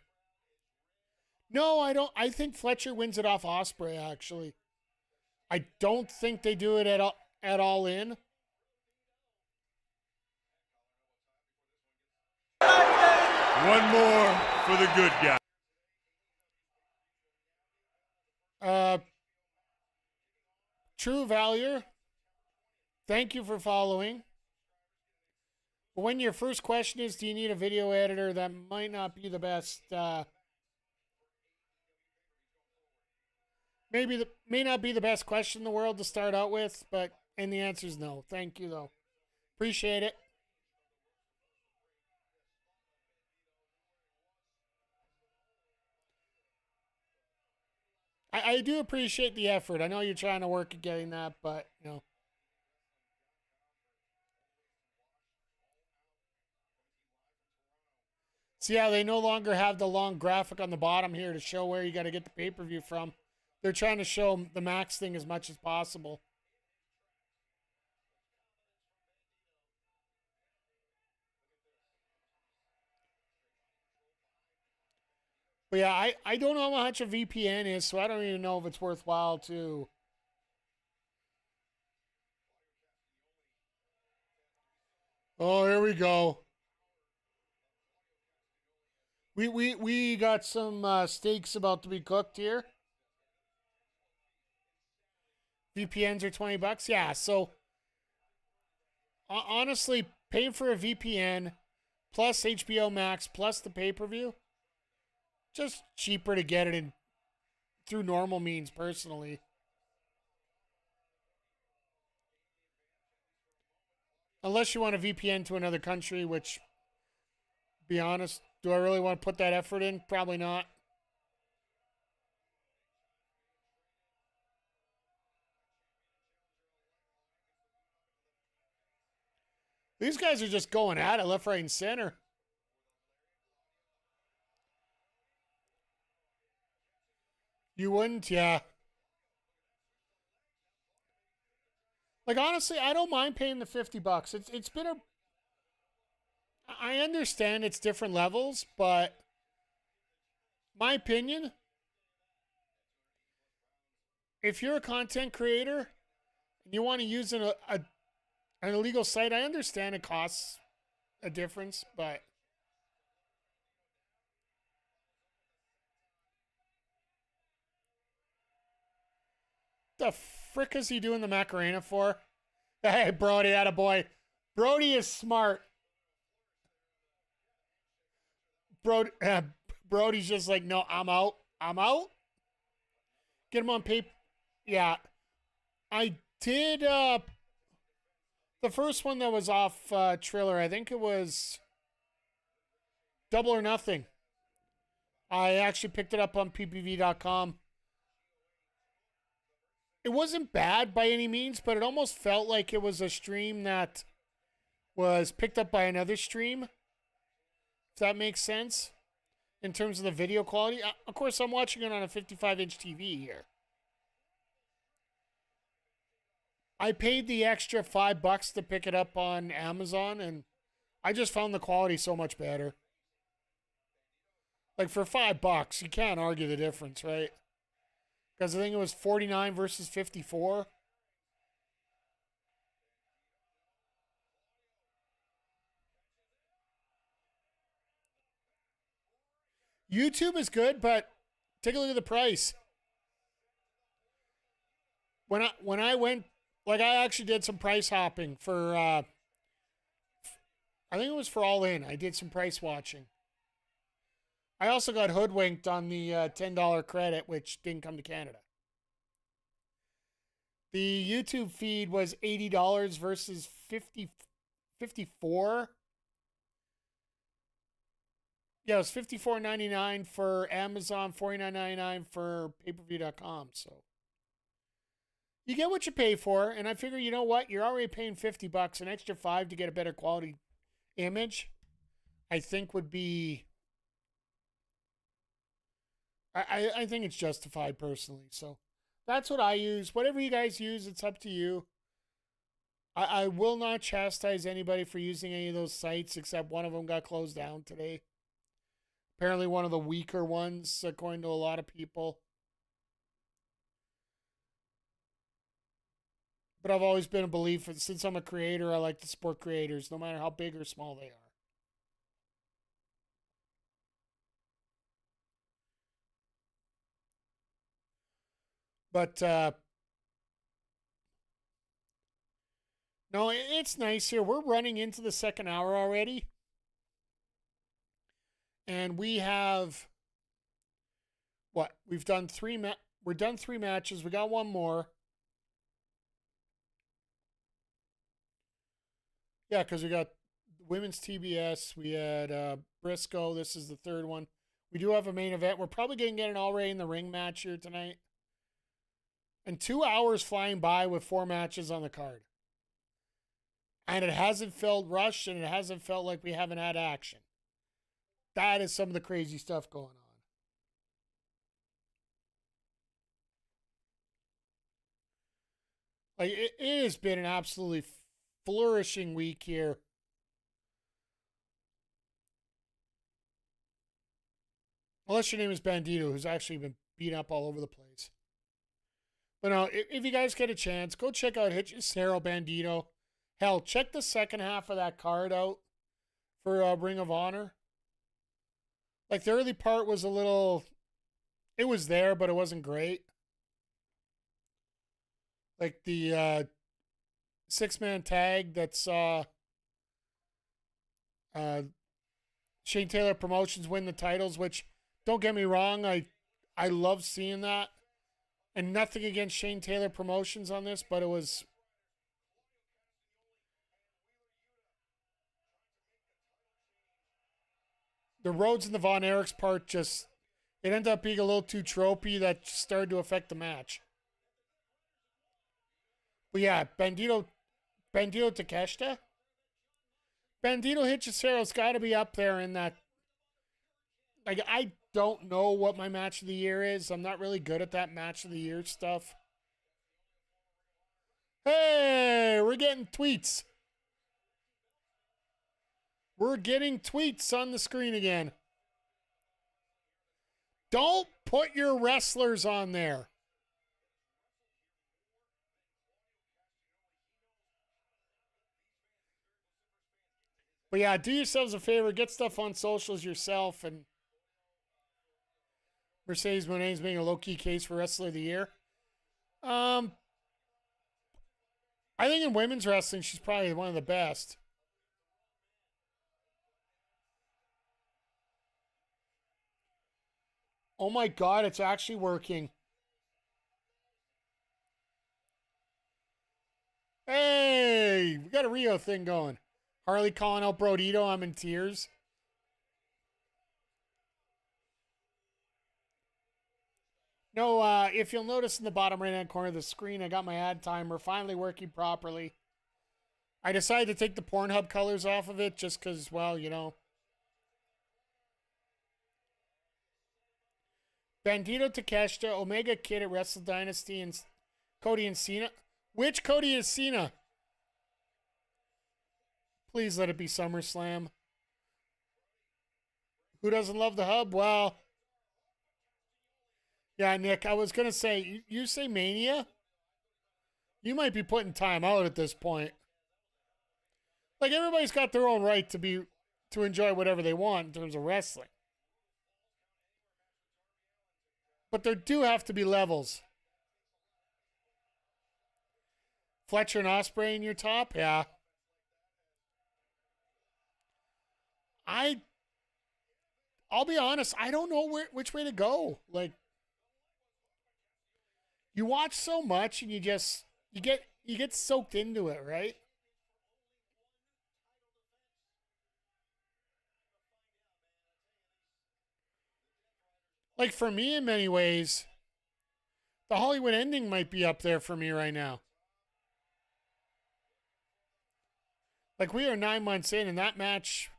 No, I don't. I think Fletcher wins it off Ospreay, actually. I don't think they do it at all in. One more for the good guy. True Valier, thank you for following. But when your first question is, do you need a video editor? That might not be the best. May not be the best question in the world to start out with, and the answer is no. Thank you, though. Appreciate it. I do appreciate the effort. I know you're trying to work at getting that, but, you know. See how they no longer have the long graphic on the bottom here to show where you got to get the pay-per-view from. They're trying to show the max thing as much as possible. But yeah, I don't know how much a VPN is, so I don't even know if it's worthwhile to. Oh, here we go. We got some steaks about to be cooked here. VPNs are $20. Yeah, so honestly, paying for a VPN plus HBO Max plus the pay-per-view, just cheaper to get it in through normal means personally. Unless you want a VPN to another country, which, be honest, do I really want to put that effort in? Probably not. These guys are just going at it left, right, and center. You wouldn't? Yeah. Like, honestly, I don't mind paying the $50. It's been a... I understand it's different levels, but my opinion, if you're a content creator and you want to use an illegal site, I understand it costs a difference, but the frick is he doing the Macarena for? Hey, Brody, attaboy. Brody is smart. Brody's just like, no, I'm out. I'm out. Get him on paper. Yeah. I did the first one that was off Triller. I think it was Double or Nothing. I actually picked it up on ppv.com. It wasn't bad by any means, but it almost felt like it was a stream that was picked up by another stream. If that makes sense. In terms of the video quality. Of course, I'm watching it on a 55-inch TV here. I paid the extra $5 to pick it up on Amazon, and I just found the quality so much better. Like, for $5, you can't argue the difference, right? Because I think it was 49 versus 54. YouTube is good, but take a look at the price. When I went, like, I actually did some price hopping for I think it was for All In. I did some price watching. I also got hoodwinked on the $10 credit, which didn't come to Canada. The YouTube feed was $80 versus $54. Yeah, it was $54.99 for Amazon, $49.99 for payperview.com. So you get what you pay for, and I figure, you know what? You're already paying $50. An extra $5 to get a better quality image, I think would be. I think it's justified personally. So that's what I use. Whatever you guys use, it's up to you. I will not chastise anybody for using any of those sites, except one of them got closed down today. Apparently one of the weaker ones, according to a lot of people. But I've always been a belief that since I'm a creator, I like to support creators, no matter how big or small they are. But no, it's nice here. We're running into the second hour already. And we have what? We've done we're done 3 matches. We got one more. Yeah, because we got women's TBS. We had Briscoe. This is the 3rd one. We do have a main event. We're probably going to get an All Ray in the Ring match here tonight. And 2 hours flying by with 4 matches on the card. And it hasn't felt rushed, and it hasn't felt like we haven't had action. That is some of the crazy stuff going on. Like, it has been an absolutely flourishing week here. Unless your name is Bandito, who's actually been beat up all over the place. But no, if you guys get a chance, go check out Hechicero Bandito. Hell, check the second half of that card out for Ring of Honor. Like, the early part was a little... It was there, but it wasn't great. Like, the 6-man tag that saw Shane Taylor Promotions win the titles, which, don't get me wrong, I love seeing that. And nothing against Shane Taylor Promotions on this, but it was... The Rhodes and the Von Erichs part just... It ended up being a little too tropey that started to affect the match. But yeah, Bandito Takeshita? Bandito Hichicero's got to be up there in that... Like, I don't know what my match of the year is. I'm not really good at that match of the year stuff. Hey, we're getting tweets. We're getting tweets on the screen again. Don't put your wrestlers on there. But yeah, do yourselves a favor. Get stuff on socials yourself. And Mercedes Moné's being a low-key case for Wrestler of the Year. I think in women's wrestling, she's probably one of the best. Oh my God, it's actually working. Hey, we got a Rio thing going. Harley calling out Brodito. I'm in tears. No, if you'll notice in the bottom right-hand corner of the screen, I got my ad timer finally working properly. I decided to take the Pornhub colors off of it just because, well, you know. Bandito Takeshita, Omega Kid at Wrestle Dynasty, and Cody and Cena. Which Cody and Cena? Please let it be SummerSlam. Who doesn't love the hub? Well, yeah, Nick, I was going to say, you say Mania? You might be putting time out at this point. Like, everybody's got their own right to enjoy whatever they want in terms of wrestling. But there do have to be levels. Fletcher and Ospreay in your top? Yeah. I'll be honest, I don't know which way to go. Like, you watch so much and you get soaked into it, right? Like, for me, in many ways, the Hollywood ending might be up there for me right now. Like, we are 9 months in, and that match,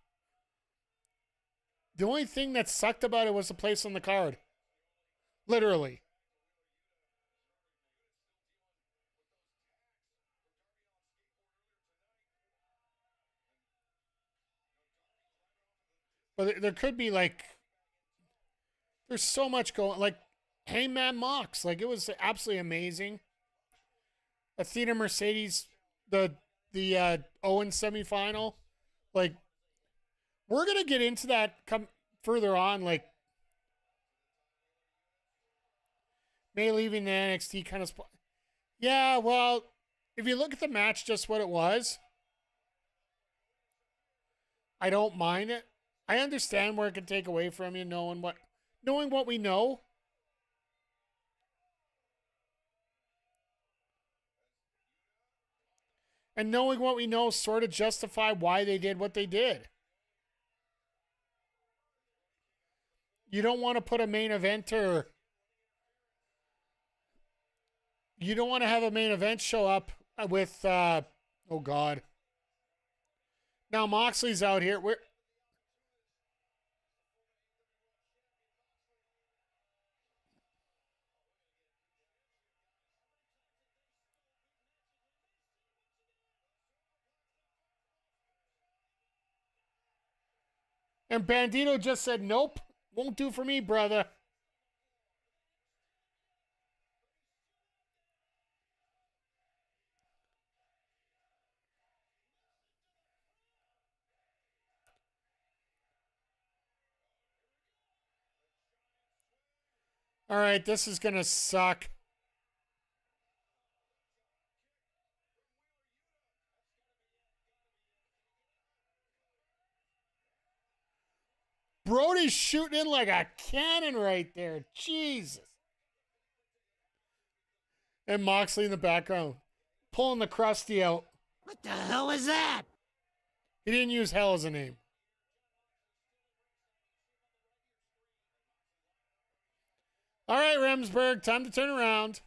the only thing that sucked about it was the place on the card. Literally. But there could be like, there's so much going. Like, Hangman Mox, like it was absolutely amazing. Athena Mercedes, the Owen semifinal, like we're gonna get into that come further on. Like May leaving the NXT kind of spot. Yeah, well, if you look at the match, just what it was, I don't mind it. I understand where it can take away from you, knowing what we know. And knowing what we know sort of justify why they did what they did. You don't want to put a main eventer. You don't want to have a main event show up with, oh God. Now Moxley's out here. And Bandito just said, nope, won't do for me, brother. All right, this is going to suck. Brody's shooting in like a cannon right there. Jesus. And Moxley in the background, pulling the crusty out. What the hell is that? He didn't use hell as a name. All right, Remsburg, time to turn around.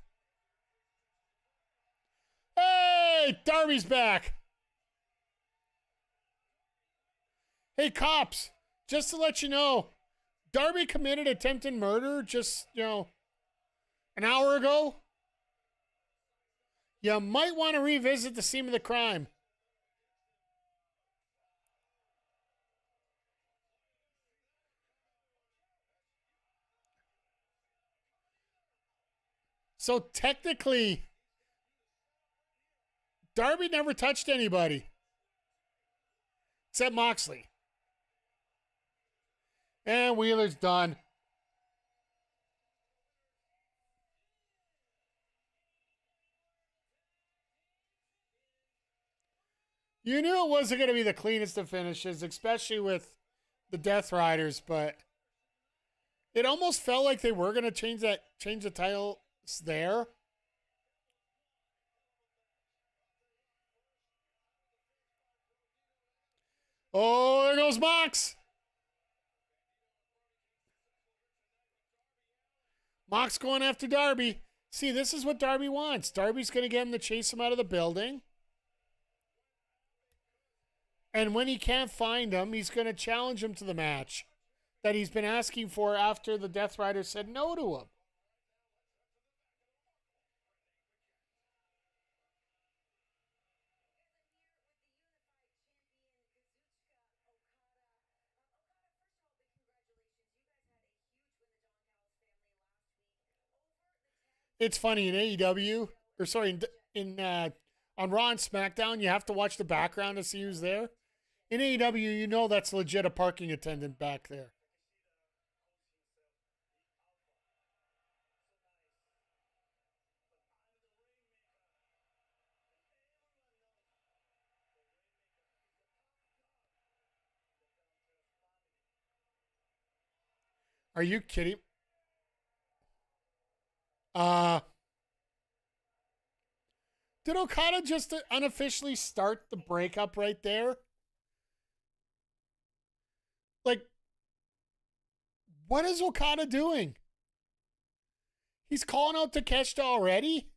Hey, Darby's back. Hey, cops, just to let you know, Darby committed attempted murder just, an hour ago. You might want to revisit the scene of the crime. So technically, Darby never touched anybody. Except Moxley. And Wheeler's done. You knew it wasn't going to be the cleanest of finishes, especially with the Death Riders, but it almost felt like they were going to change the title there. Oh, there goes Mox. Mox going after Darby. See, this is what Darby wants. Darby's going to get him to chase him out of the building. And when he can't find him, he's going to challenge him to the match that he's been asking for after the Death Rider said no to him. It's funny in AEW, or sorry, on Raw and SmackDown, you have to watch the background to see who's there. In AEW, you know that's legit a parking attendant back there. Are you kidding? Did Okada just unofficially start the breakup right there? Like, what is Okada doing? He's calling out Takeshita already?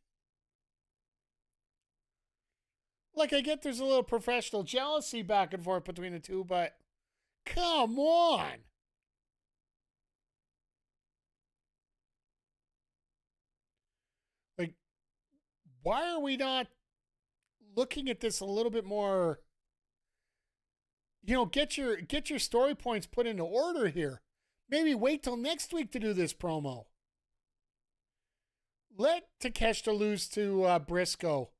Like, I get there's a little professional jealousy back and forth between the two, but come on. Like, why are we not looking at this a little bit more get your story points put into order here. Maybe wait till next week to do this promo. Let Takeshita lose to Briscoe,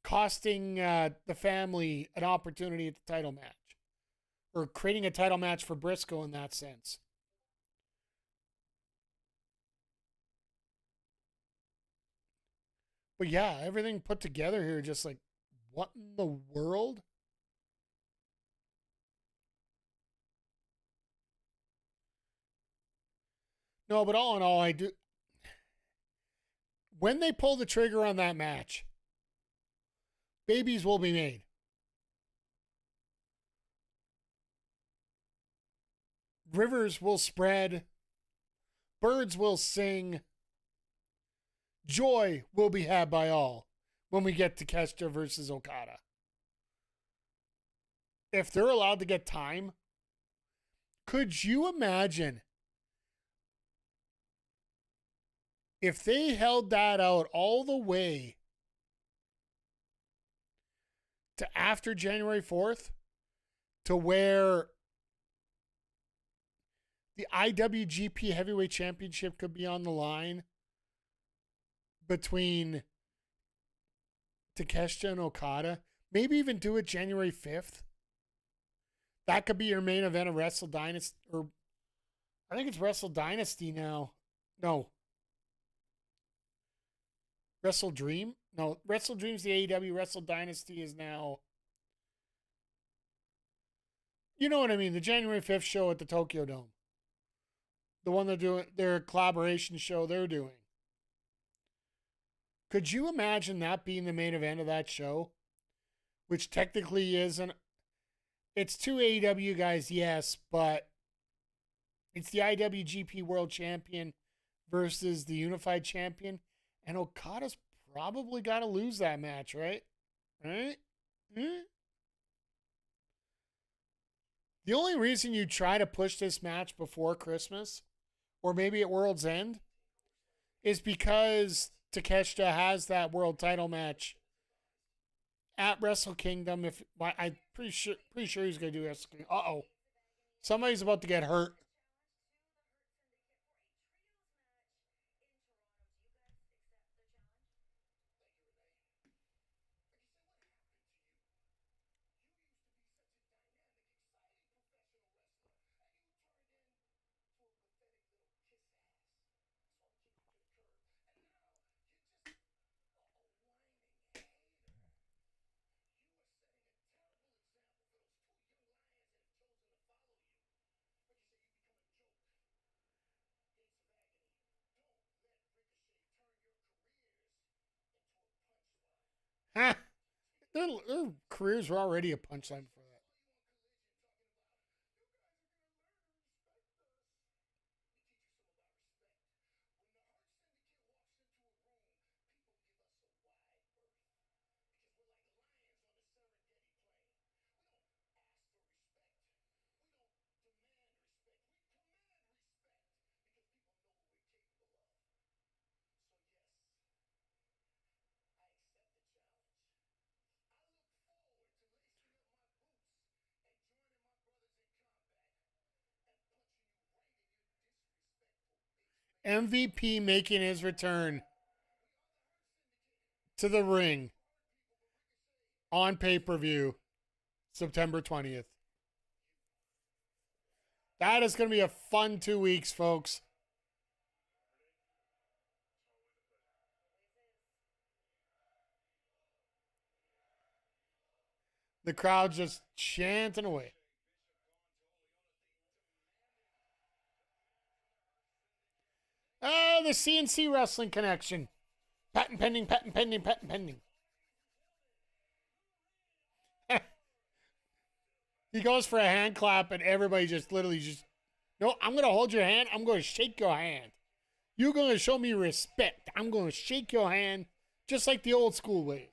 costing the family an opportunity at the title match, or creating a title match for Briscoe in that sense. But yeah, everything put together here, just like, what in the world? No, but all in all, I do. When they pull the trigger on that match, babies will be made. Rivers will spread. Birds will sing. Joy will be had by all when we get to Takeshita versus Okada. If they're allowed to get time, could you imagine if they held that out all the way to after January 4th, to where the IWGP Heavyweight Championship could be on the line between Takeshita and Okada? Maybe even do it January 5th. That could be your main event of Wrestle Dynasty, or I think it's Wrestle Dynasty now. No. Wrestle Dream? No, Wrestle Dream's the AEW. Wrestle Dynasty is now, you know what I mean, the January 5th show at the Tokyo Dome. The one they're doing, their collaboration show they're doing. Could you imagine that being the main event of that show? Which technically isn't. It's two AEW guys, yes, but it's the IWGP World Champion versus the Unified Champion. And Okada's probably got to lose that match, right? Right? The only reason you try to push this match before Christmas, or maybe at World's End, is because Takeshita has that world title match at Wrestle Kingdom. If I'm pretty sure he's gonna do Wrestle Kingdom. Uh-oh. Somebody's about to get hurt. Huh. Their careers were already a punchline for that. MVP making his return to the ring on pay-per-view September 20th. That is going to be a fun 2 weeks, folks. The crowd just chanting away. The CNC Wrestling Connection. Patent pending, patent pending, patent pending. He goes for a hand clap and everybody just literally just, no, I'm going to hold your hand. I'm going to shake your hand. You're going to show me respect. I'm going to shake your hand just like the old school ways.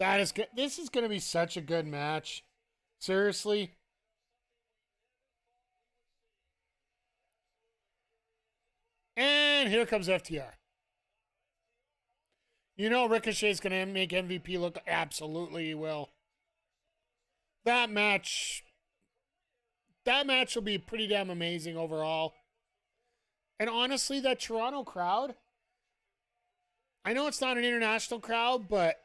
That is good. This is going to be such a good match. Seriously. And And here comes FTR. You know Ricochet's going to make MVP look absolutely he will. That match will be pretty damn amazing overall. And honestly, that Toronto crowd, I know it's not an international crowd, but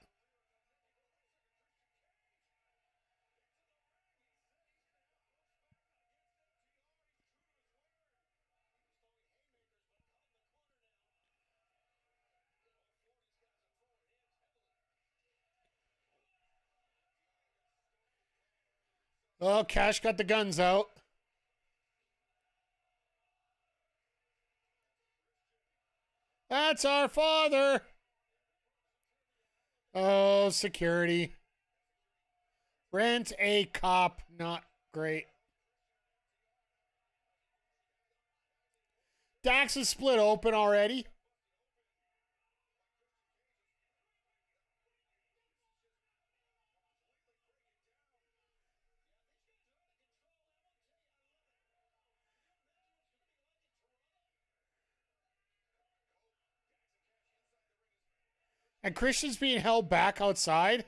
oh, Cash got the guns out. That's our father. Oh, security. Rent a cop. Not great. Dax is split open already. And Christian's being held back outside.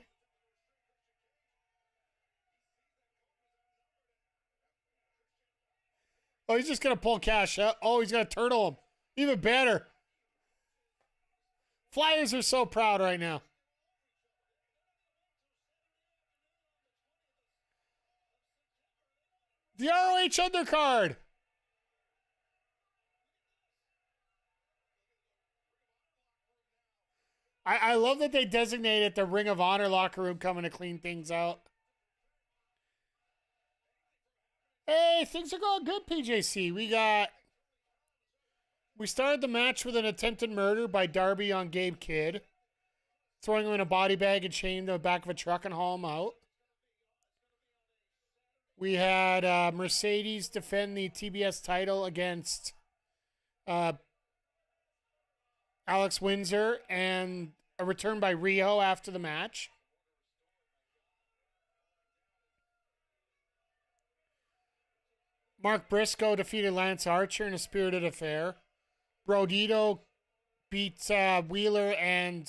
Oh, he's just going to pull Cash up. Oh, he's going to turtle him. Even better. Flyers are so proud right now. The ROH undercard. I love that they designated the Ring of Honor locker room coming to clean things out. Hey, things are going good, PJC. We started the match with an attempted murder by Darby on Gabe Kidd, throwing him in a body bag and chained to the back of a truck and haul him out. We had Mercedes defend the TBS title against Alex Windsor, and a return by Rio after the match. Mark Briscoe defeated Lance Archer in a spirited affair. Brodito beat Wheeler and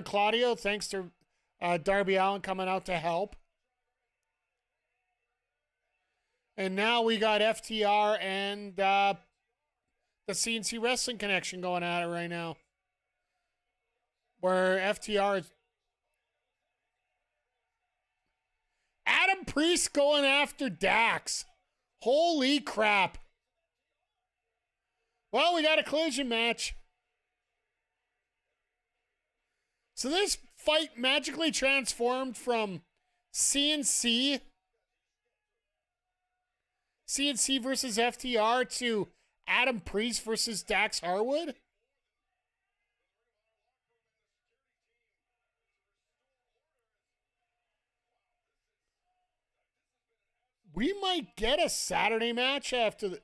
Claudio, thanks to Darby Allin coming out to help. And now we got FTR and the CNC Wrestling Connection going at it right now. Where FTR is... Adam Priest going after Dax. Holy crap. Well, we got a collision match. So this fight magically transformed from CNC versus FTR to Adam Priest versus Dax Harwood? We might get a Saturday match after the...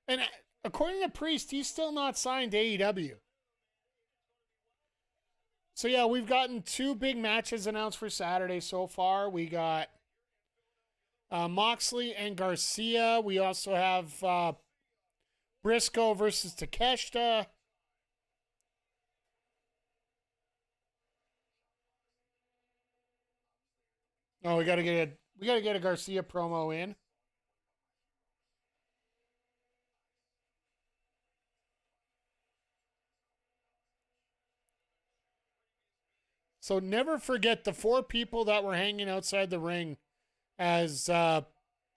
And according to Priest, he's still not signed to AEW. So yeah, we've gotten 2 big matches announced for Saturday so far. We got Moxley and Garcia. We also have Briscoe versus Takeshita. Oh, we gotta get a Garcia promo in. So never forget the 4 people that were hanging outside the ring as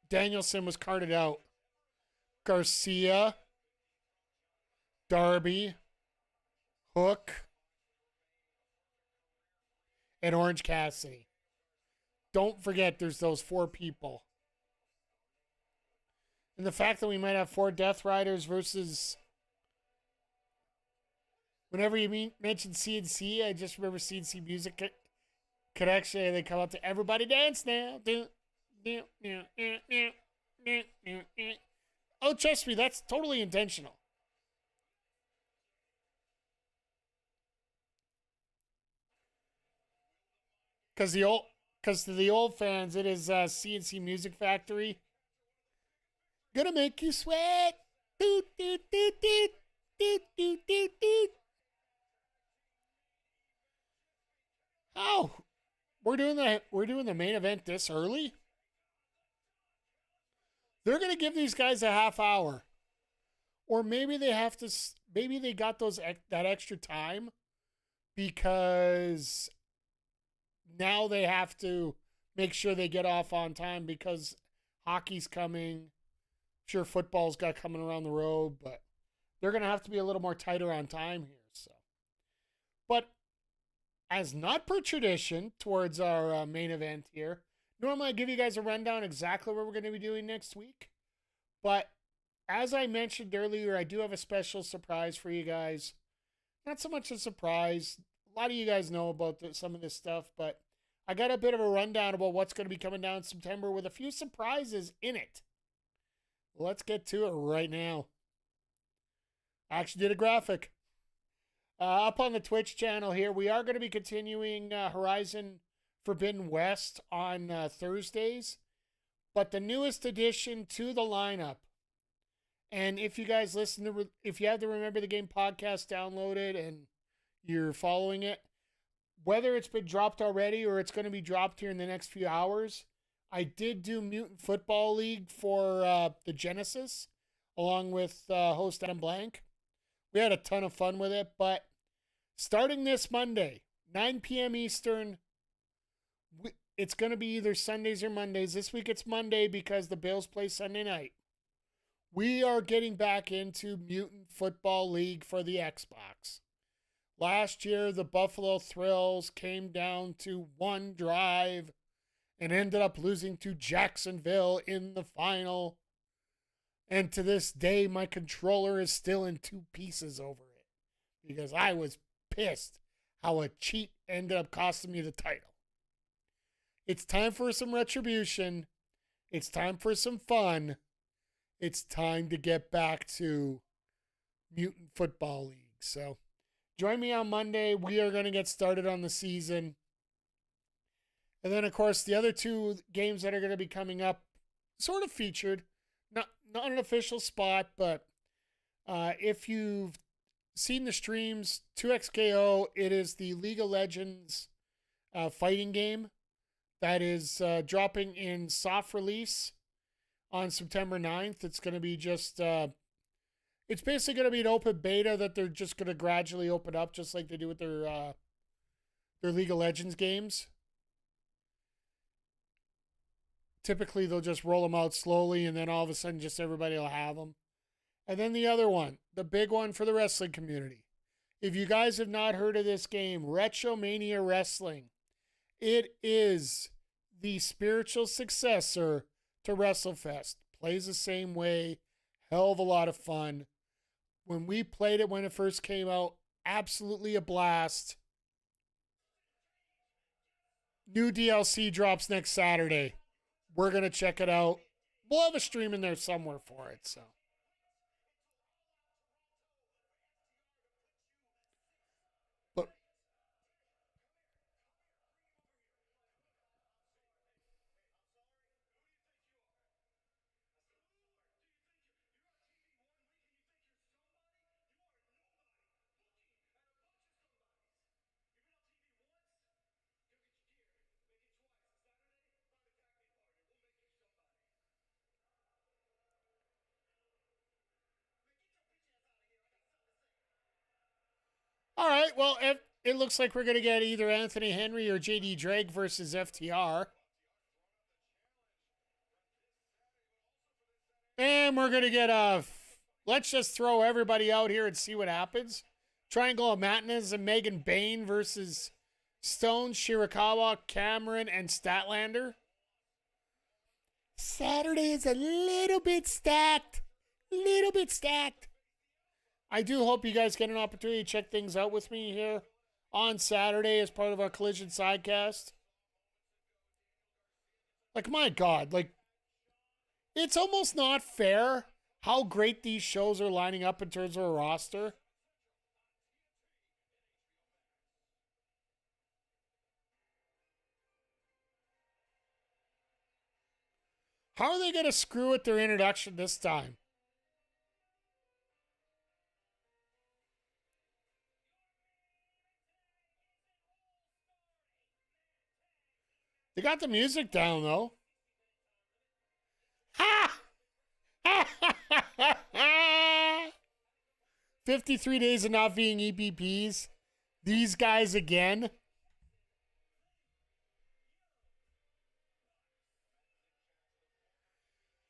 Danielson was carted out. Garcia, Darby, Hook, and Orange Cassidy. Don't forget there's those 4 people. And the fact that we might have 4 Death Riders versus... Whenever you mention CNC, I just remember CNC Music Connection, and they come up to "Everybody Dance Now." Oh, trust me, that's totally intentional. Because the Because to the old fans, it is CNC Music Factory. Gonna make you sweat. Doot, doot, doot, doot. Doot, doot, doot, doot. Oh, we're doing the main event this early? They're gonna give these guys a half hour. Or maybe they have to, maybe they got that extra time because now they have to make sure they get off on time because hockey's coming. Sure, football's got coming around the road, but they're going to have to be a little more tighter on time here. So, but as not per tradition towards our main event here, normally I give you guys a rundown exactly what we're going to be doing next week. But as I mentioned earlier, I do have a special surprise for you guys. Not so much a surprise. A lot of you guys know about some of this stuff, but I got a bit of a rundown about what's going to be coming down in September with a few surprises in it. Let's get to it right now. I actually did a graphic. Up on the Twitch channel here, we are going to be continuing Horizon Forbidden West on Thursdays. But the newest addition to the lineup, and if you guys if you have the Remember the Game podcast downloaded and you're following it, whether it's been dropped already or it's going to be dropped here in the next few hours, I did do Mutant Football League for the Genesis, along with host Adam Blank. We had a ton of fun with it, but starting this Monday, 9 p.m. Eastern, it's going to be either Sundays or Mondays. This week it's Monday because the Bills play Sunday night. We are getting back into Mutant Football League for the Xbox. Last year, the Buffalo Thrills came down to one drive and ended up losing to Jacksonville in the final. And to this day, my controller is still in two pieces over it because I was pissed how a cheat ended up costing me the title. It's time for some retribution. It's time for some fun. It's time to get back to Mutant Football League. So join me on Monday. We are going to get started on the season. And then, of course, the other two games that are going to be coming up, sort of featured. Not an official spot, but if you've seen the streams, 2XKO, it is the League of Legends fighting game that is dropping in soft release on September 9th. It's going to be just, it's basically going to be an open beta that they're just going to gradually open up, just like they do with their League of Legends games. Typically, they'll just roll them out slowly, and then all of a sudden, just everybody will have them. And then the other one, the big one for the wrestling community. If you guys have not heard of this game, Retromania Wrestling, it is the spiritual successor to WrestleFest. Plays the same way. Hell of a lot of fun. When we played it when it first came out, absolutely a blast. New DLC drops next Saturday. We're going to check it out. We'll have a stream in there somewhere for it. So, but all right, well, it looks like we're going to get either Anthony Henry or JD Drake versus FTR. And we're going to get let's just throw everybody out here and see what happens. Triangle of Madness and Megan Bain versus Stone, Shirakawa, Cameron, and Statlander. Saturday is a little bit stacked. Little bit stacked. I do hope you guys get an opportunity to check things out with me here on Saturday as part of our Collision Sidecast. Like, my God, like, it's almost not fair how great these shows are lining up in terms of a roster. How are they going to screw with their introduction this time? They got the music down, though. Ha! 53 days of not being EPPs. These guys again.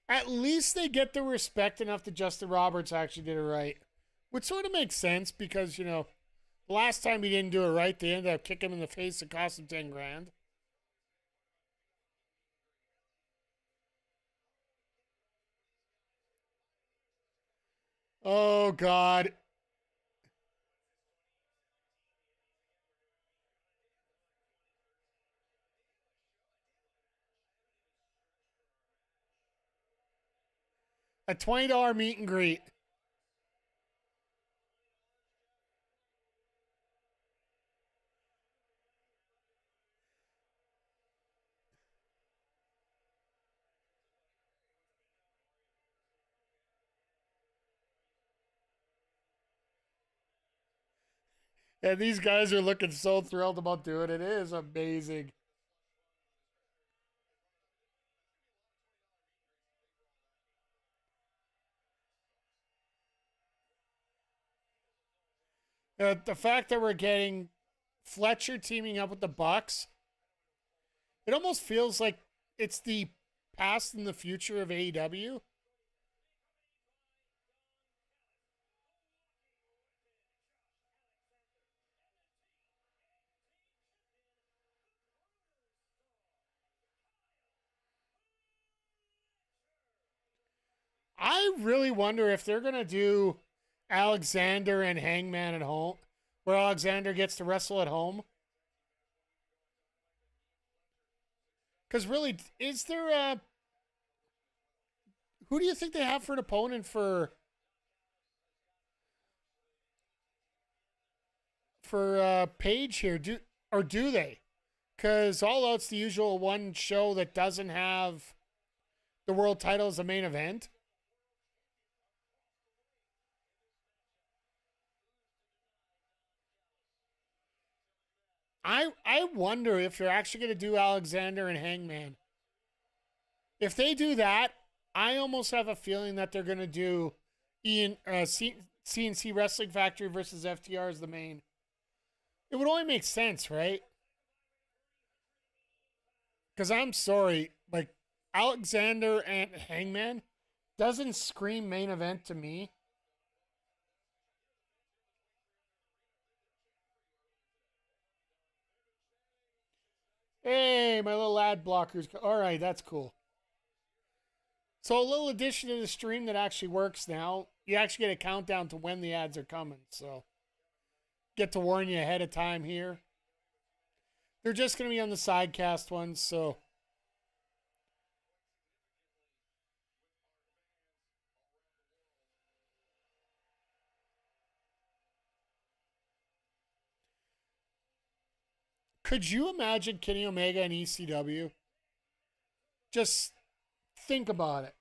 At least they get the respect enough that Justin Roberts actually did it right. Which sort of makes sense because, you know, the last time he didn't do it right, they ended up kicking him in the face and cost him 10 grand. Oh, God. A $20 meet and greet. And these guys are looking so thrilled about doing it. It is amazing. The fact that we're getting Fletcher teaming up with the Bucks, it almost feels like it's the past and the future of AEW. I really wonder if they're going to do Alexander and Hangman at home, where Alexander gets to wrestle at home. Because really, is there a. Who do you think they have for an opponent for Page here? Do they? Because All Out's the usual one show that doesn't have the world title as the main event. I wonder if they're actually going to do Alexander and Hangman. If they do that, I almost have a feeling that they're going to do CNC Wrestling Factory versus FTR as the main. It would only make sense, right? Because I'm sorry, like Alexander and Hangman doesn't scream main event to me. Hey, my little ad blockers. All right, that's cool. So a little addition to the stream that actually works now. You actually get a countdown to when the ads are coming. So get to warn you ahead of time here. They're just going to be on the Sidecast ones, so. Could you imagine Kenny Omega and ECW? Just think about it.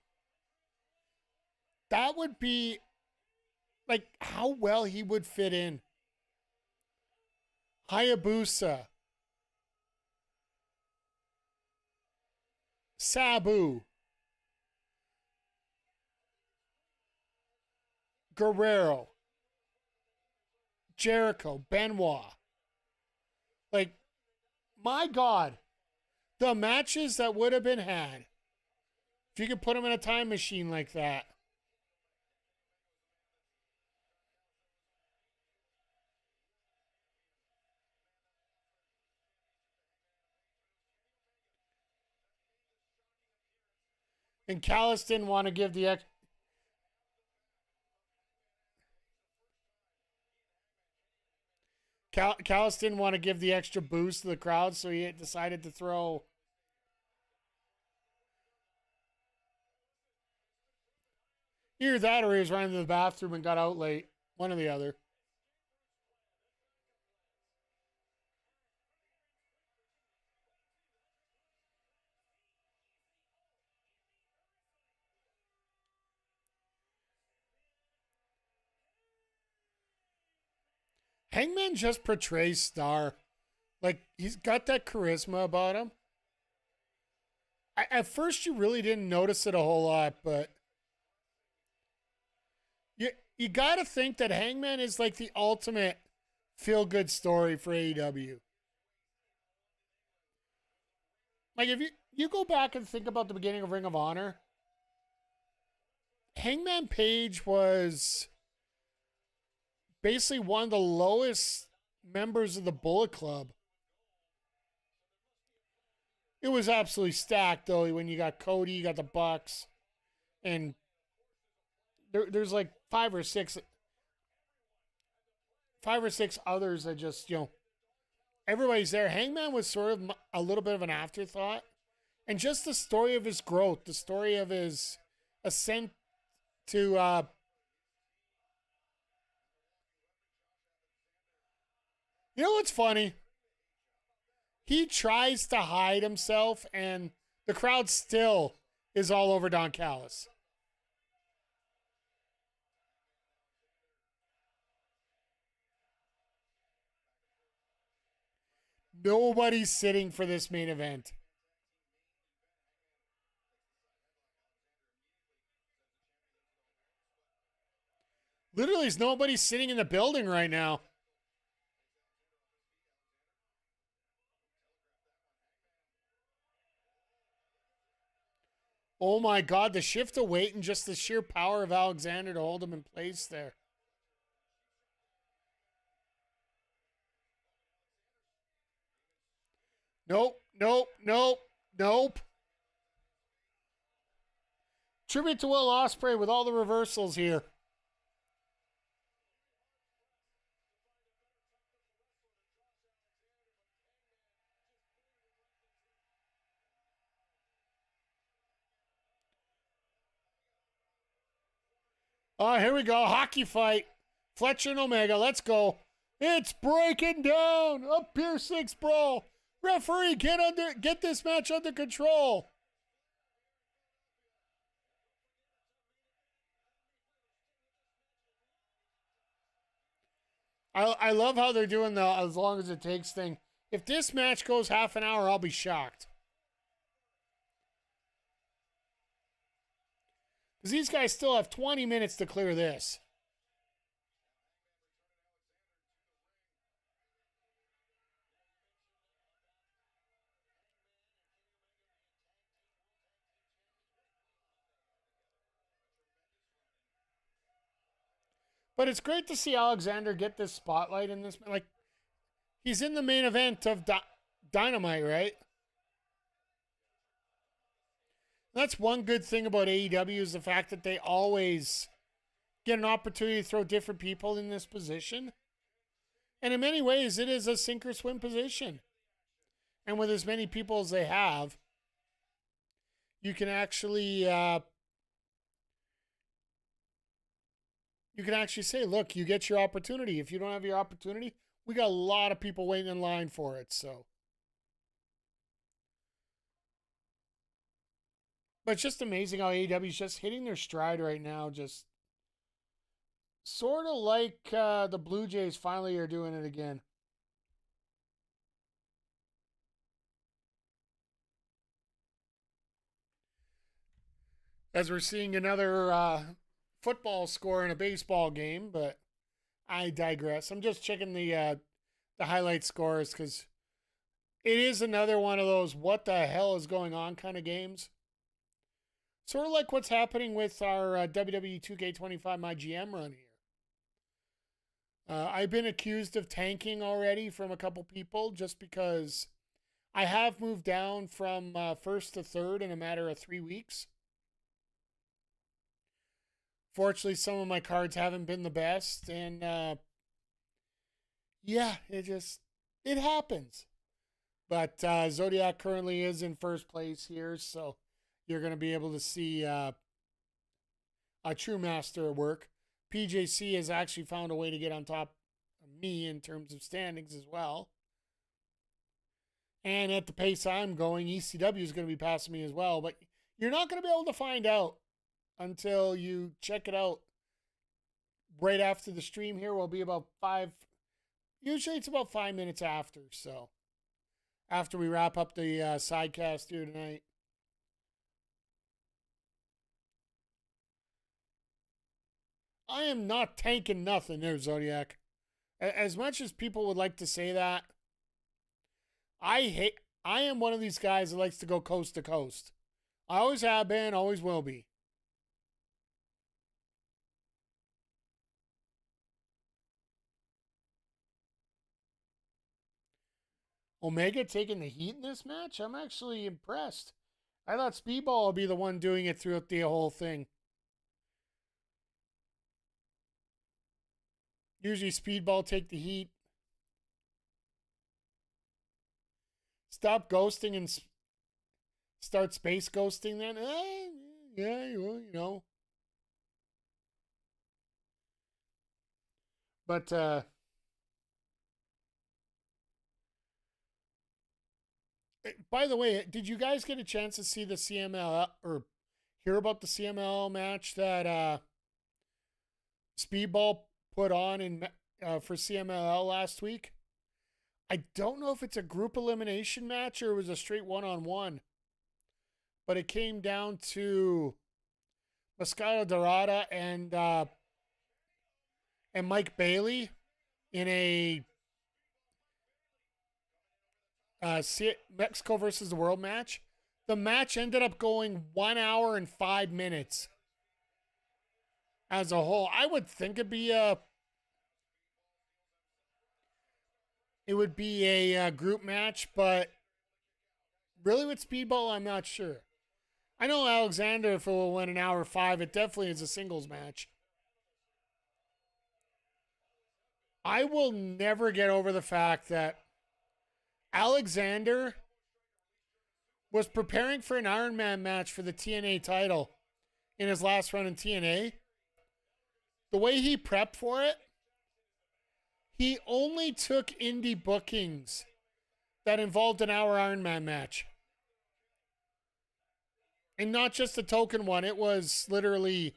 That would be like how well he would fit in. Hayabusa. Sabu. Guerrero. Jericho. Benoit. Like, my God. The matches that would have been had. If you could put them in a time machine like that. And Callis didn't want to give the Callis didn't want to give the extra boost to the crowd, so he decided to throw. Either that or he was running to the bathroom and got out late. One or the other. Hangman just portrays star. Like, he's got that charisma about him. At first, you really didn't notice it a whole lot, but you got to think that Hangman is like the ultimate feel-good story for AEW. Like, if you go back and think about the beginning of Ring of Honor, Hangman Page was basically one of the lowest members of the Bullet Club. It was absolutely stacked, though, when you got Cody, you got the Bucks, and there's like five or six others that just, everybody's there. Hangman was sort of a little bit of an afterthought. And just the story of his growth, the story of his ascent to you know what's funny? He tries to hide himself, and the crowd still is all over Don Callis. Nobody's sitting for this main event. Literally, there's nobody sitting in the building right now. Oh my God, the shift of weight and just the sheer power of Alexander to hold him in place there. Nope. Tribute to Will Ospreay with all the reversals here. Oh, here we go. Hockey fight. Fletcher and Omega. Let's go. It's breaking down. A Pier 6 brawl. Referee, get this match under control. I love how they're doing the as long as it takes thing. If this match goes half an hour, I'll be shocked. Because these guys still have 20 minutes to clear this. But it's great to see Alexander get this spotlight in this. Like, he's in the main event of Dynamite, right? That's one good thing about AEW is the fact that they always get an opportunity to throw different people in this position. And in many ways, it is a sink or swim position. And with as many people as they have, you can actually say, look, you get your opportunity. If you don't have your opportunity, we got a lot of people waiting in line for it. So, but it's just amazing how AEW is just hitting their stride right now. Just sort of like the Blue Jays finally are doing it again. As we're seeing another football score in a baseball game, but I digress. I'm just checking the highlight scores because it is another one of those what the hell is going on kind of games. Sort of like what's happening with our WWE 2K25 My GM run here. I've been accused of tanking already from a couple people just because I have moved down from first to third in a matter of 3 weeks. Fortunately, some of my cards haven't been the best, and yeah, it happens. But Zodiac currently is in first place here, so you're going to be able to see a true master at work. PJC has actually found a way to get on top of me in terms of standings as well. And at the pace I'm going, ECW is going to be passing me as well, but you're not going to be able to find out until you check it out right after the stream here. Will be about Usually it's about 5 minutes after, so after we wrap up the sidecast here tonight. I am not tanking nothing there, Zodiac. As much as people would like to say that, I am one of these guys that likes to go coast to coast. I always have been, always will be. Omega taking the heat in this match? I'm actually impressed. I thought Speedball would be the one doing it throughout the whole thing. Usually Speedball take the heat. Stop ghosting and start space ghosting then? Yeah, well, you know. But, by the way, did you guys get a chance to see the CML or hear about the CML match that Speedball put on for CMLL last week? I don't know if it's a group elimination match or it was a straight one-on-one, but it came down to Mascara Dorada and Mike Bailey in a Mexico versus the World match. The match ended up going 1 hour and 5 minutes as a whole. I would think it would be a group match, but really with Speedball, I'm not sure. I know Alexander, if it will win 1 hour 5, it definitely is a singles match. I will never get over the fact that Alexander was preparing for an Iron Man match for the TNA title in his last run in TNA. The way he prepped for it, he only took indie bookings that involved an hour Iron Man match. And not just a token one. It was literally,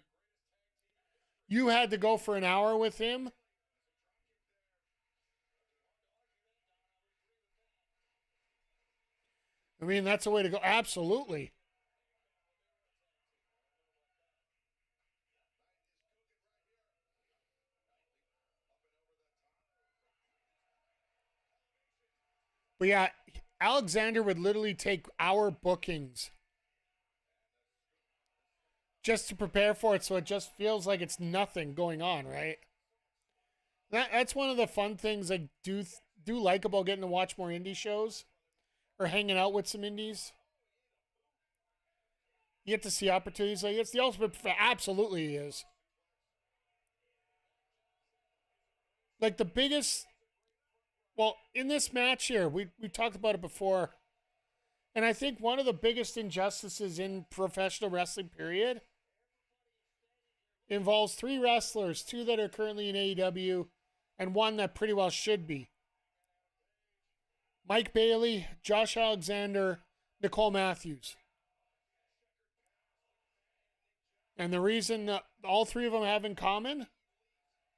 you had to go for an hour with him. I mean, that's the way to go. Absolutely. But yeah, Alexander would literally take hour bookings just to prepare for it, so it just feels like it's nothing going on, right? That's one of the fun things I do like about getting to watch more indie shows or hanging out with some indies. You get to see opportunities like it's the ultimate. Absolutely is. Like the biggest. Well, in this match here, we talked about it before, and I think one of the biggest injustices in professional wrestling, period, involves 3 wrestlers, 2 that are currently in AEW, and 1 that pretty well should be. Mike Bailey, Josh Alexander, Nicole Matthews. And the reason all 3 of them have in common,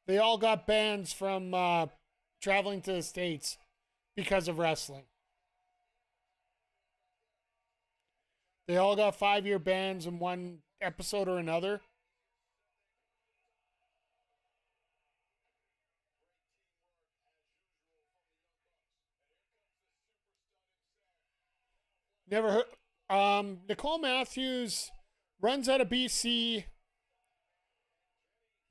they all got bans from traveling to the States because of wrestling. They all got 5-year bans in one episode or another. Never heard. Nicole Matthews runs out of BC.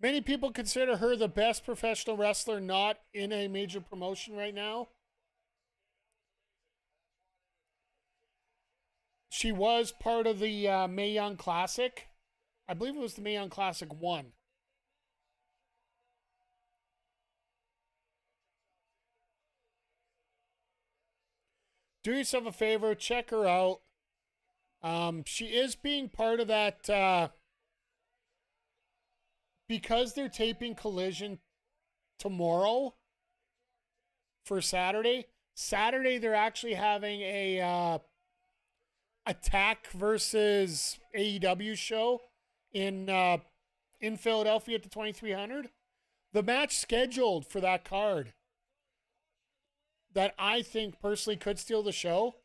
Many people consider her the best professional wrestler not in a major promotion right now. She was part of the Mae Young Classic. I believe it was the Mae Young Classic 1. Do yourself a favor, check her out. She is being part of that because they're taping Collision tomorrow for Saturday. Saturday they're actually having a Attack versus AEW show in Philadelphia at the 2300. The match scheduled for that card that I think personally could steal the show.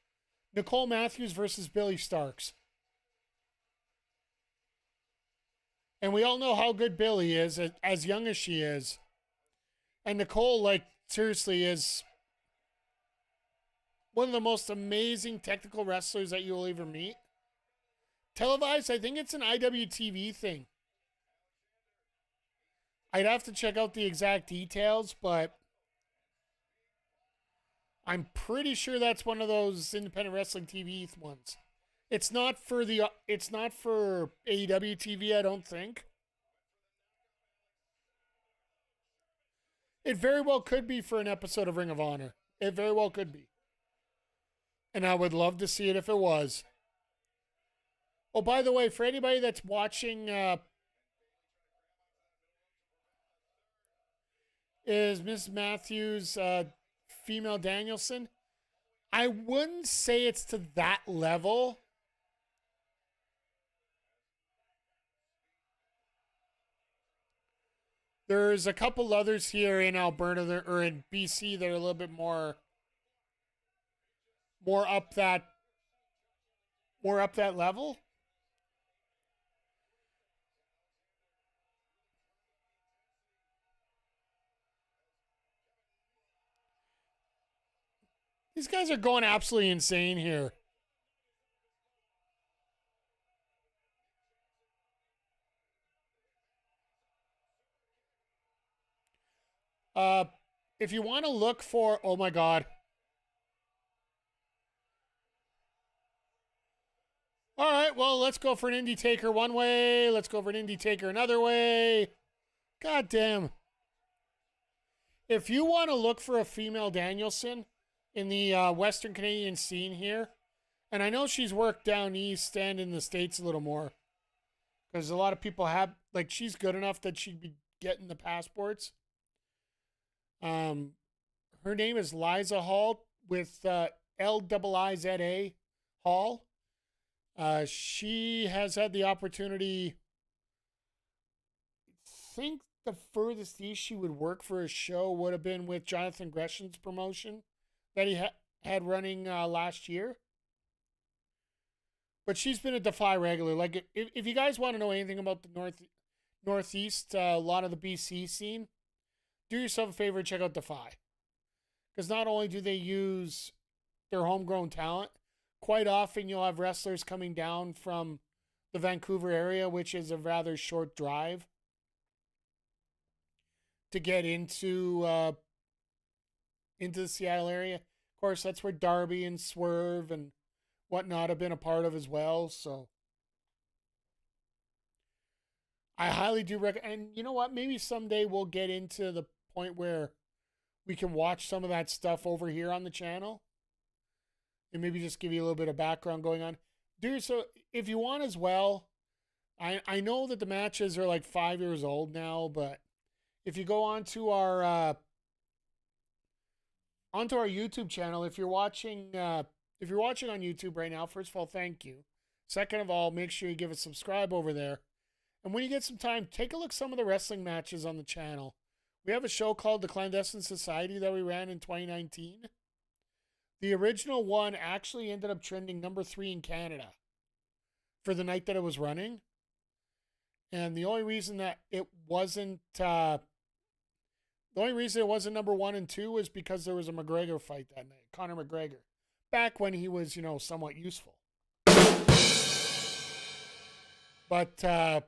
Nicole Matthews versus Billy Starks. And we all know how good Billy is, as young as she is. And Nicole, like, seriously, is one of the most amazing technical wrestlers that you will ever meet. Televised, I think it's an IWTV thing. I'd have to check out the exact details, but I'm pretty sure that's one of those independent wrestling TV ones. It's not for AEW TV, I don't think. It very well could be for an episode of Ring of Honor. It very well could be. And I would love to see it if it was. Oh, by the way, for anybody that's watching, is Miss Matthews female Danielson? I wouldn't say it's to that level. There's a couple others here in Alberta or in BC that are a little bit more up that level. These guys are going absolutely insane here. If you want to look for, oh my God. All right, well, let's go for an Indie Taker one way. Let's go for an Indie Taker another way. God damn. If you want to look for a female Danielson in the Western Canadian scene here, and I know she's worked down east and in the States a little more, because a lot of people have, like, she's good enough that she'd be getting the passports. Her name is Liza Hall with Liza Hall. She has had the opportunity. I think the furthest east she would work for a show would have been with Jonathan Gresham's promotion that he had running last year. But she's been a Defy regular. Like, if you guys want to know anything about the Northeast, a lot of the BC scene, do yourself a favor and check out Defy. Because not only do they use their homegrown talent, quite often you'll have wrestlers coming down from the Vancouver area, which is a rather short drive, to get into the Seattle area. Of course, that's where Darby and Swerve and whatnot have been a part of as well. So I highly do recommend. And you know what? Maybe someday we'll get into the point where we can watch some of that stuff over here on the channel and maybe just give you a little bit of background going on. Do so if you want as well. I know that the matches are like 5 years old now, but if you go onto our YouTube channel, if you're watching on YouTube right now, first of all, thank you. Second of all, make sure you give a subscribe over there. And when you get some time, take a look at some of the wrestling matches on the channel. We have a show called The Clandestine Society that we ran in 2019. The original one actually ended up trending number 3 in Canada for the night that it was running. And the only reason that it wasn't number 1 and 2 was because there was a McGregor fight that night, Conor McGregor, back when he was, somewhat useful. But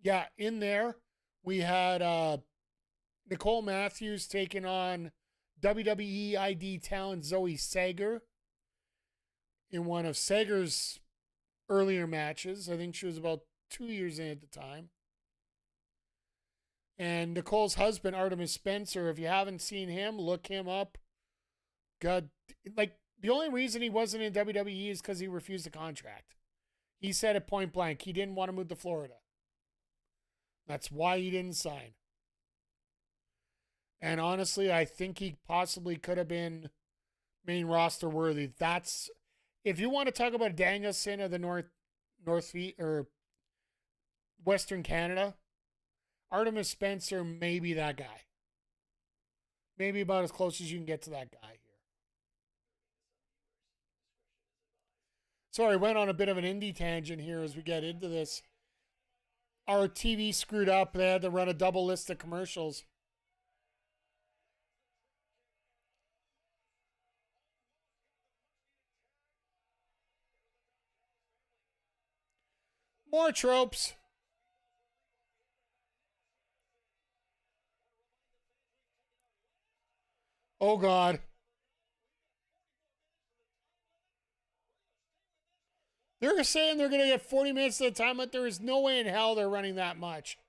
yeah, in there we had Nicole Matthews taking on WWE ID talent Zoe Sager in one of Sager's earlier matches. I think she was about 2 years in at the time. And Nicole's husband, Artemis Spencer, if you haven't seen him, look him up. God, like, the only reason he wasn't in WWE is because he refused a contract. He said it point blank. He didn't want to move to Florida. That's why he didn't sign. And honestly, I think he possibly could have been main roster worthy. That's, if you want to talk about Danielson of the Northeast or Western Canada, Artemis Spencer may be that guy. Maybe about as close as you can get to that guy here. Sorry, went on a bit of an indie tangent here as we get into this. Our TV screwed up. They had to run a double list of commercials. More tropes. Oh, God. They're saying they're going to get 40 minutes at a time, but there is no way in hell they're running that much.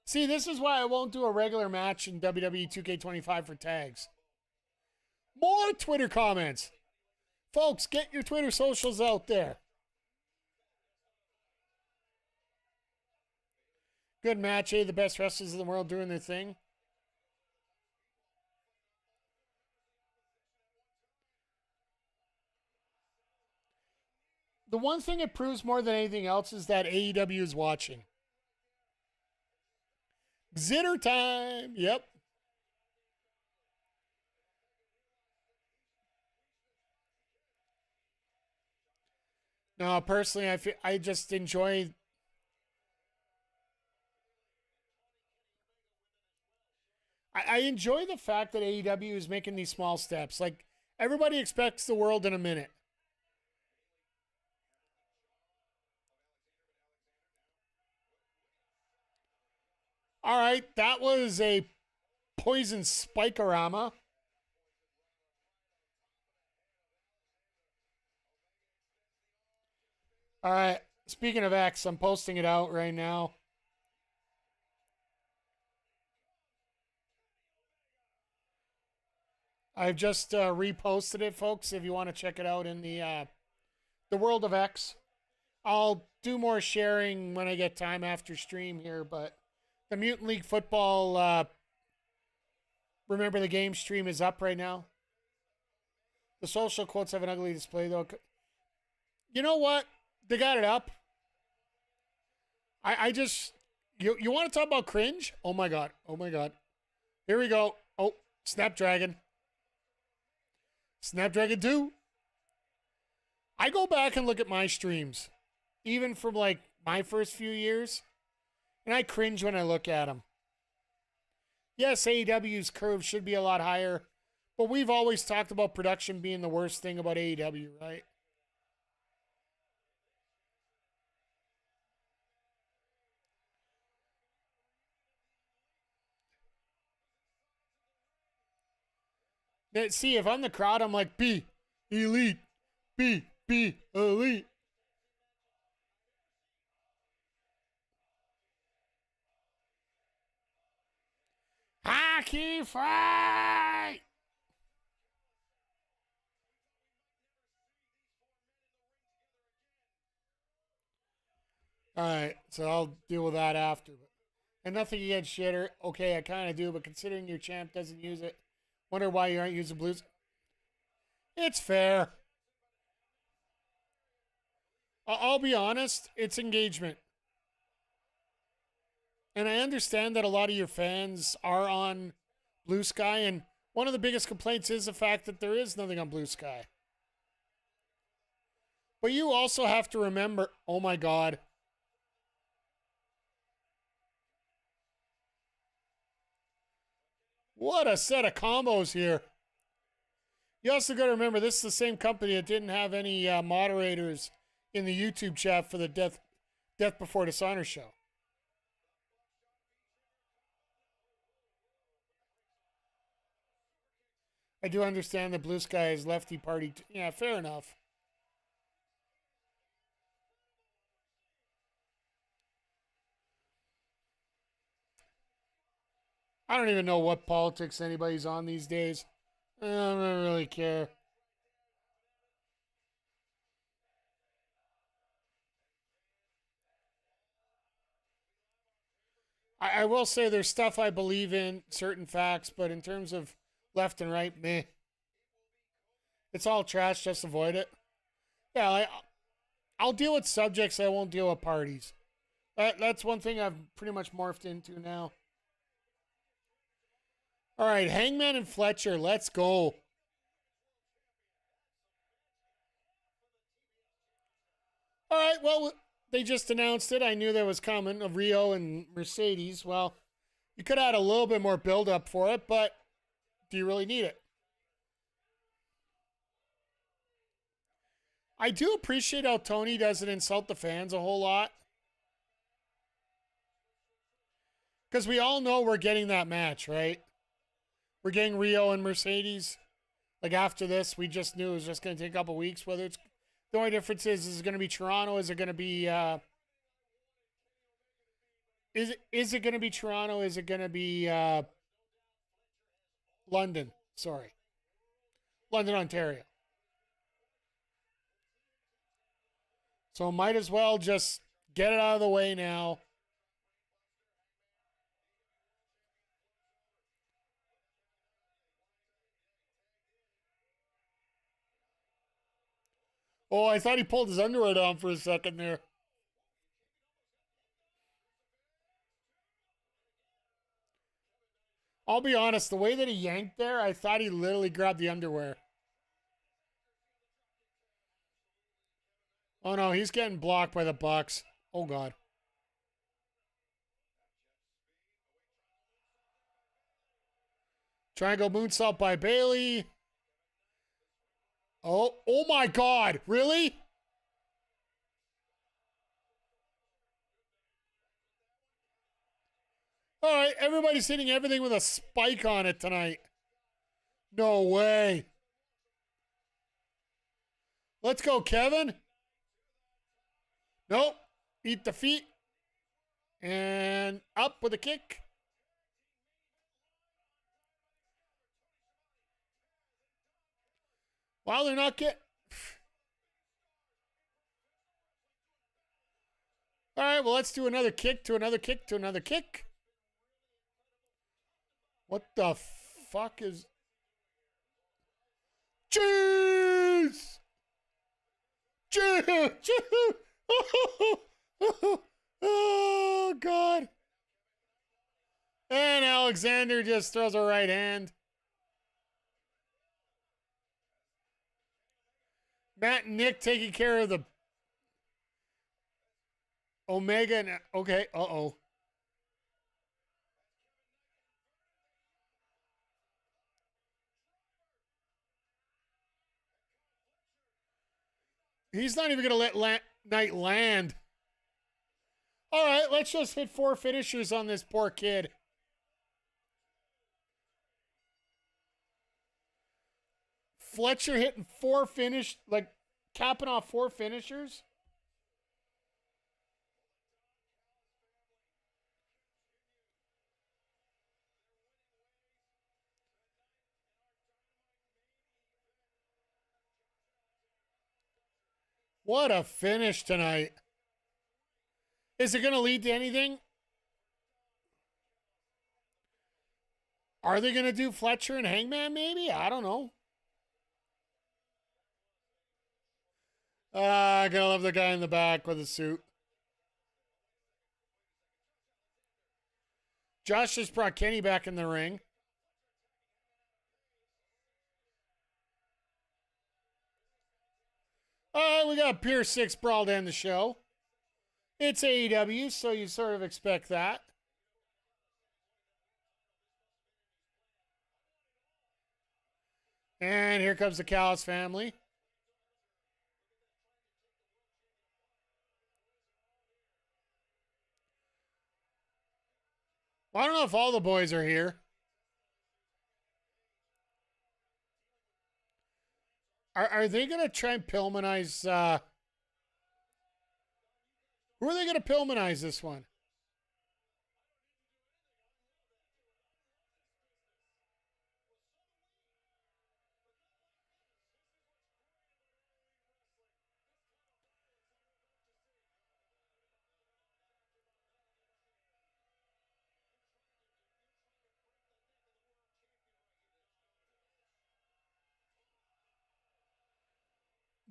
See, this is why I won't do a regular match in WWE 2K25 for tags. More Twitter comments. Folks, get your Twitter socials out there. Good match, eh? The best wrestlers in the world doing their thing. The one thing it proves more than anything else is that AEW is watching. Zitter time. Yep. No, personally, I just enjoy. I enjoy the fact that AEW is making these small steps. Like, everybody expects the world in a minute. All right, that was a poison spikerama. All right, speaking of X, I'm posting it out right now. I've just reposted it, folks, if you want to check it out in the world of X. I'll do more sharing when I get time after stream here, but the Mutant League Football Remember the Game stream is up right now. The social quotes have an ugly display, though. You know what? They got it up. I just... You want to talk about cringe? Oh, my God. Oh, my God. Here we go. Oh, Snapdragon. Snapdragon 2. I go back and look at my streams, even from, like, my first few years, and I cringe when I look at them. Yes, AEW's curve should be a lot higher, but we've always talked about production being the worst thing about AEW, right? See, if I'm the crowd, I'm like, B, elite, B, elite. Hockey fight! All right, so I'll deal with that after. And nothing against Shitter. Okay, I kind of do, but considering your champ doesn't use it, wonder why you aren't using blues. It's fair. I'll be honest, it's engagement. And I understand that a lot of your fans are on Blue Sky, and one of the biggest complaints is the fact that there is nothing on Blue Sky. But you also have to remember, oh my God. What a set of combos here. You also got to remember, this is the same company that didn't have any moderators in the YouTube chat for the Death Before Dishonor show. I do understand that Blue Sky is lefty party. Yeah, fair enough. I don't even know what politics anybody's on these days. I don't really care. I will say there's stuff I believe in, certain facts, but in terms of left and right, meh. It's all trash, just avoid it. Yeah, I'll deal with subjects, I won't deal with parties. That's one thing I've pretty much morphed into now. All right, Hangman and Fletcher, let's go. All right, well, they just announced it. I knew that was coming, of Rio and Mercedes. Well, you could add a little bit more build-up for it, but do you really need it? I do appreciate how Tony doesn't insult the fans a whole lot. Because we all know we're getting that match, right? We're getting Rio and Mercedes. Like after this, we just knew it was just going to take a couple weeks. Whether it's the only difference is it going to be Toronto? Is it going to be is it going to be Toronto? Is it going to be London? Sorry, London, Ontario. So might as well just get it out of the way now. Oh, I thought he pulled his underwear down for a second there. I'll be honest, the way that he yanked there, I thought he literally grabbed the underwear. Oh no, he's getting blocked by the Bucks. Oh God. Triangle moonsault by Bailey. Oh my God, really? All right, everybody's hitting everything with a spike on it tonight. No way. Let's go, Kevin. Nope. Eat the feet. And up with a kick. Wow, they're not getting... All right, well, let's do another kick to another kick to another kick. What the fuck is... Jeez! Jeez! Oh, God. And Alexander just throws a right hand. Matt and Nick taking care of the Omega. And, okay, uh-oh. He's not even going to let Knight land. All right, let's just hit 4 finishers on this poor kid. Fletcher hitting 4 capping off 4 finishers. What a finish tonight. Is it going to lead to anything? Are they going to do Fletcher and Hangman maybe? I don't know. I gotta love the guy in the back with the suit. Josh just brought Kenny back in the ring. All right, we got Pier 6 Brawl to end the show. It's AEW, so you sort of expect that. And here comes the Callis family. Well, I don't know if all the boys are here. Are they going to try and Pillmanize... Who are they going to Pillmanize this one?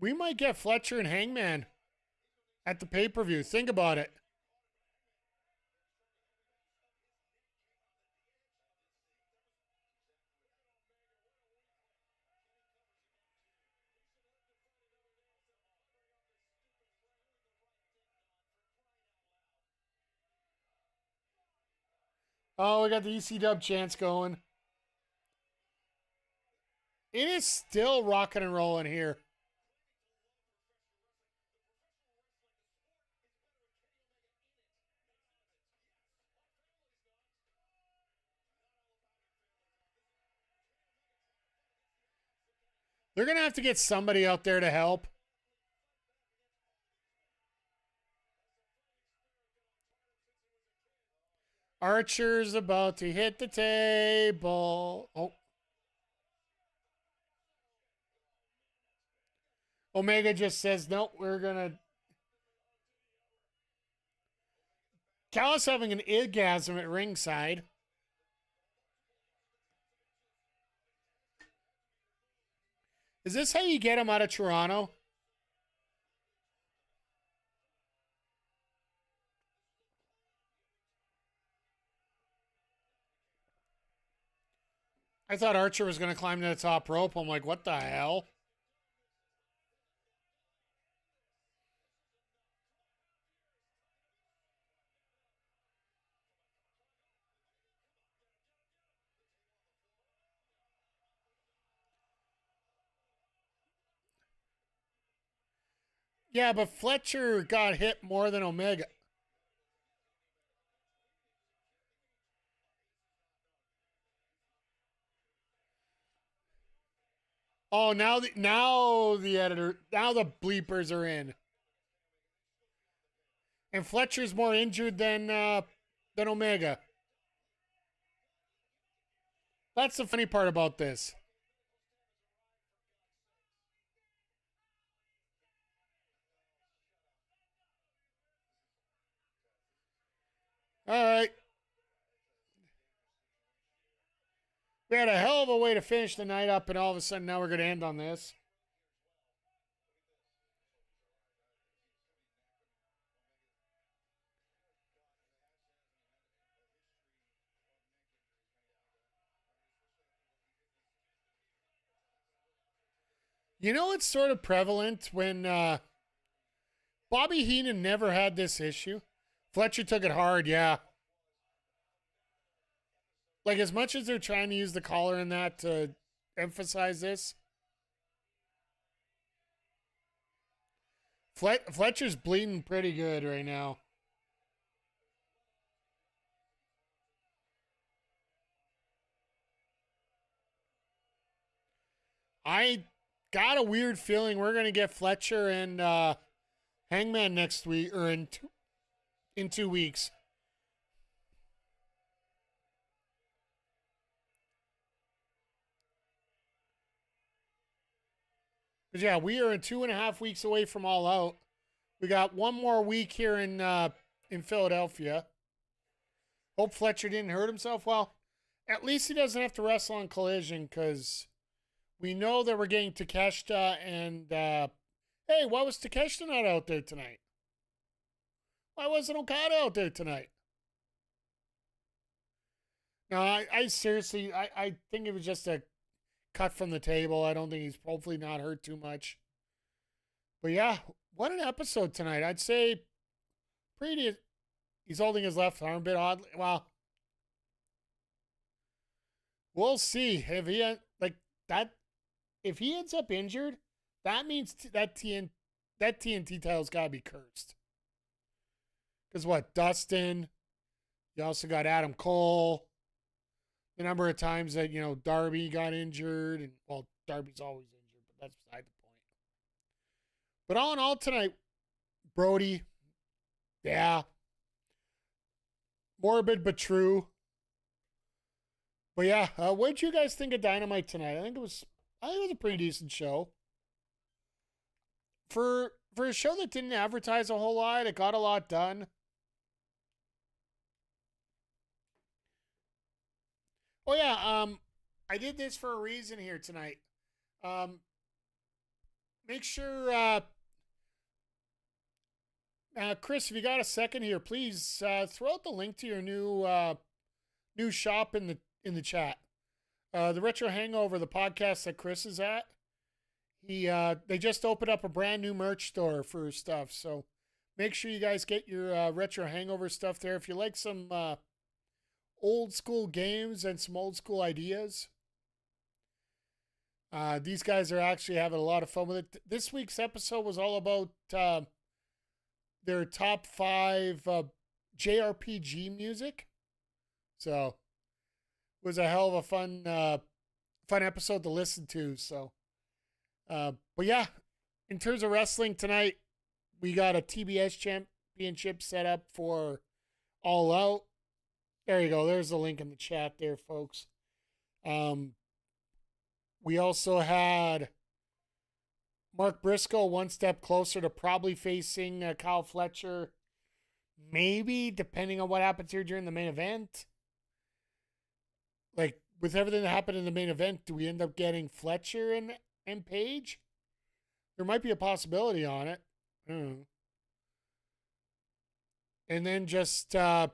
We might get Fletcher and Hangman at the pay-per-view. Think about it. Oh, we got the ECW chants going. It is still rocking and rolling here. They're going to have to get somebody out there to help. Archer's about to hit the table. Oh. Omega just says, nope, we're going to. Callis having an orgasm at ringside. Is this how you get him out of Toronto? I thought Archer was going to climb to the top rope. I'm like, what the hell? Yeah, but Fletcher got hit more than Omega. Oh, now the bleepers are in. And Fletcher's more injured than Omega. That's the funny part about this. All right. We had a hell of a way to finish the night up, and all of a sudden now we're going to end on this. You know, it's sort of prevalent when Bobby Heenan never had this issue. Fletcher took it hard, yeah. Like, as much as they're trying to use the collar in that to emphasize this, Fletcher's bleeding pretty good right now. I got a weird feeling we're going to get Fletcher and Hangman next week, or in 2 weeks. But yeah, we are 2.5 weeks away from All Out. We got one more week here in Philadelphia. Hope Fletcher didn't hurt himself. Well, at least he doesn't have to wrestle on Collision, because we know that we're getting Takeshita and hey, why was Takeshita not out there tonight? Why wasn't Okada out there tonight? No, I seriously, I think it was just a cut from the table. I don't think he's hopefully not hurt too much. But yeah, what an episode tonight. I'd say pretty. He's holding his left arm a bit oddly. Well, we'll see if he like that. If he ends up injured, that means that TNT title's got to be cursed. Because what, Dustin? You also got Adam Cole. The number of times that, Darby got injured. And, well, Darby's always injured, but that's beside the point. But all in all tonight, Brody, yeah. Morbid but true. But yeah, what did you guys think of Dynamite tonight? I think it was a pretty decent show. For a show that didn't advertise a whole lot, it got a lot done. Oh yeah, I did this for a reason here tonight. Make sure, Chris, if you got a second here, please throw out the link to your new shop in the chat. The Retro Hangover, the podcast that Chris is at. They just opened up a brand new merch store for stuff, so make sure you guys get your Retro Hangover stuff there. If you like some old school games and some old school ideas. These guys are actually having a lot of fun with it. This week's episode was all about their top 5 JRPG music. So it was a hell of a fun episode to listen to. So, but yeah, in terms of wrestling tonight, we got a TBS championship set up for All Out. There you go. There's the link in the chat there, folks. We also had Mark Briscoe one step closer to probably facing Kyle Fletcher. Maybe, depending on what happens here during the main event. Like, with everything that happened in the main event, do we end up getting Fletcher and Page? There might be a possibility on it. And then just, and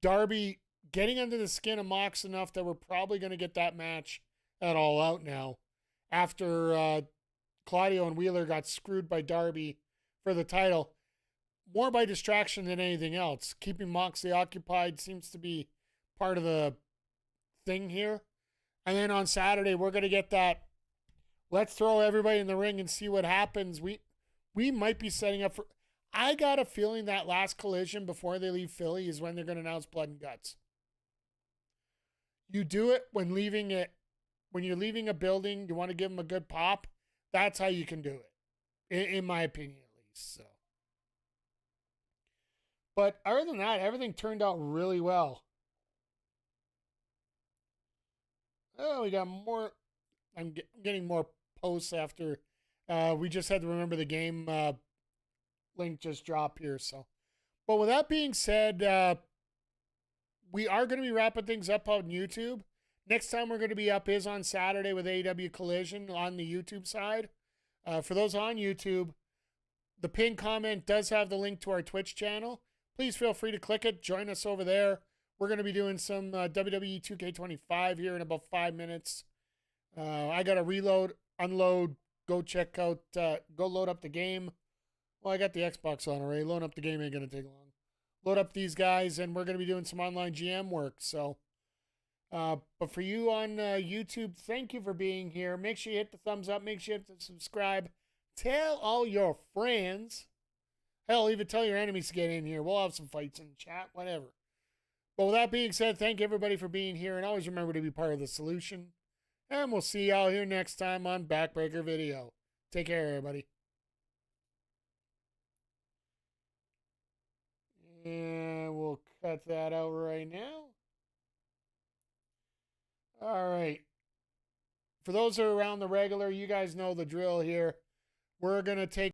Darby getting under the skin of Mox enough that we're probably going to get that match at All Out now. After Claudio and Wheeler got screwed by Darby for the title. More by distraction than anything else. Keeping Moxley occupied seems to be part of the thing here. And then on Saturday, we're going to get that, let's throw everybody in the ring and see what happens. We might be setting up for, I got a feeling that last collision before they leave Philly is when they're going to announce Blood and Guts. You do it when you're leaving a building, you want to give them a good pop. That's how you can do it, in my opinion at least. So. But other than that, everything turned out really well. Oh, we got more. I'm getting more posts after. We just had to remember the game link just dropped here. So, but with that being said, we are going to be wrapping things up on YouTube. Next time we're going to be up is on Saturday with AEW Collision on the YouTube side. For those on YouTube, the pinned comment does have the link to our Twitch channel. Please feel free to click it. Join us over there. We're going to be doing some WWE 2K25 here in about 5 minutes. I got to reload, unload, go check out, go load up the game. Well, I got the Xbox on already. Load up the game ain't going to take long. Load up these guys, and we're going to be doing some online GM work. So, but for you on YouTube, thank you for being here. Make sure you hit the thumbs up. Make sure you hit the subscribe. Tell all your friends. Hell, even tell your enemies to get in here. We'll have some fights in the chat, whatever. But with that being said, thank everybody for being here. And always remember to be part of the solution. And we'll see y'all here next time on Backbreaker Video. Take care, everybody. And we'll cut that out right now. All right. For those who are around the regular, you guys know the drill here. We're going to take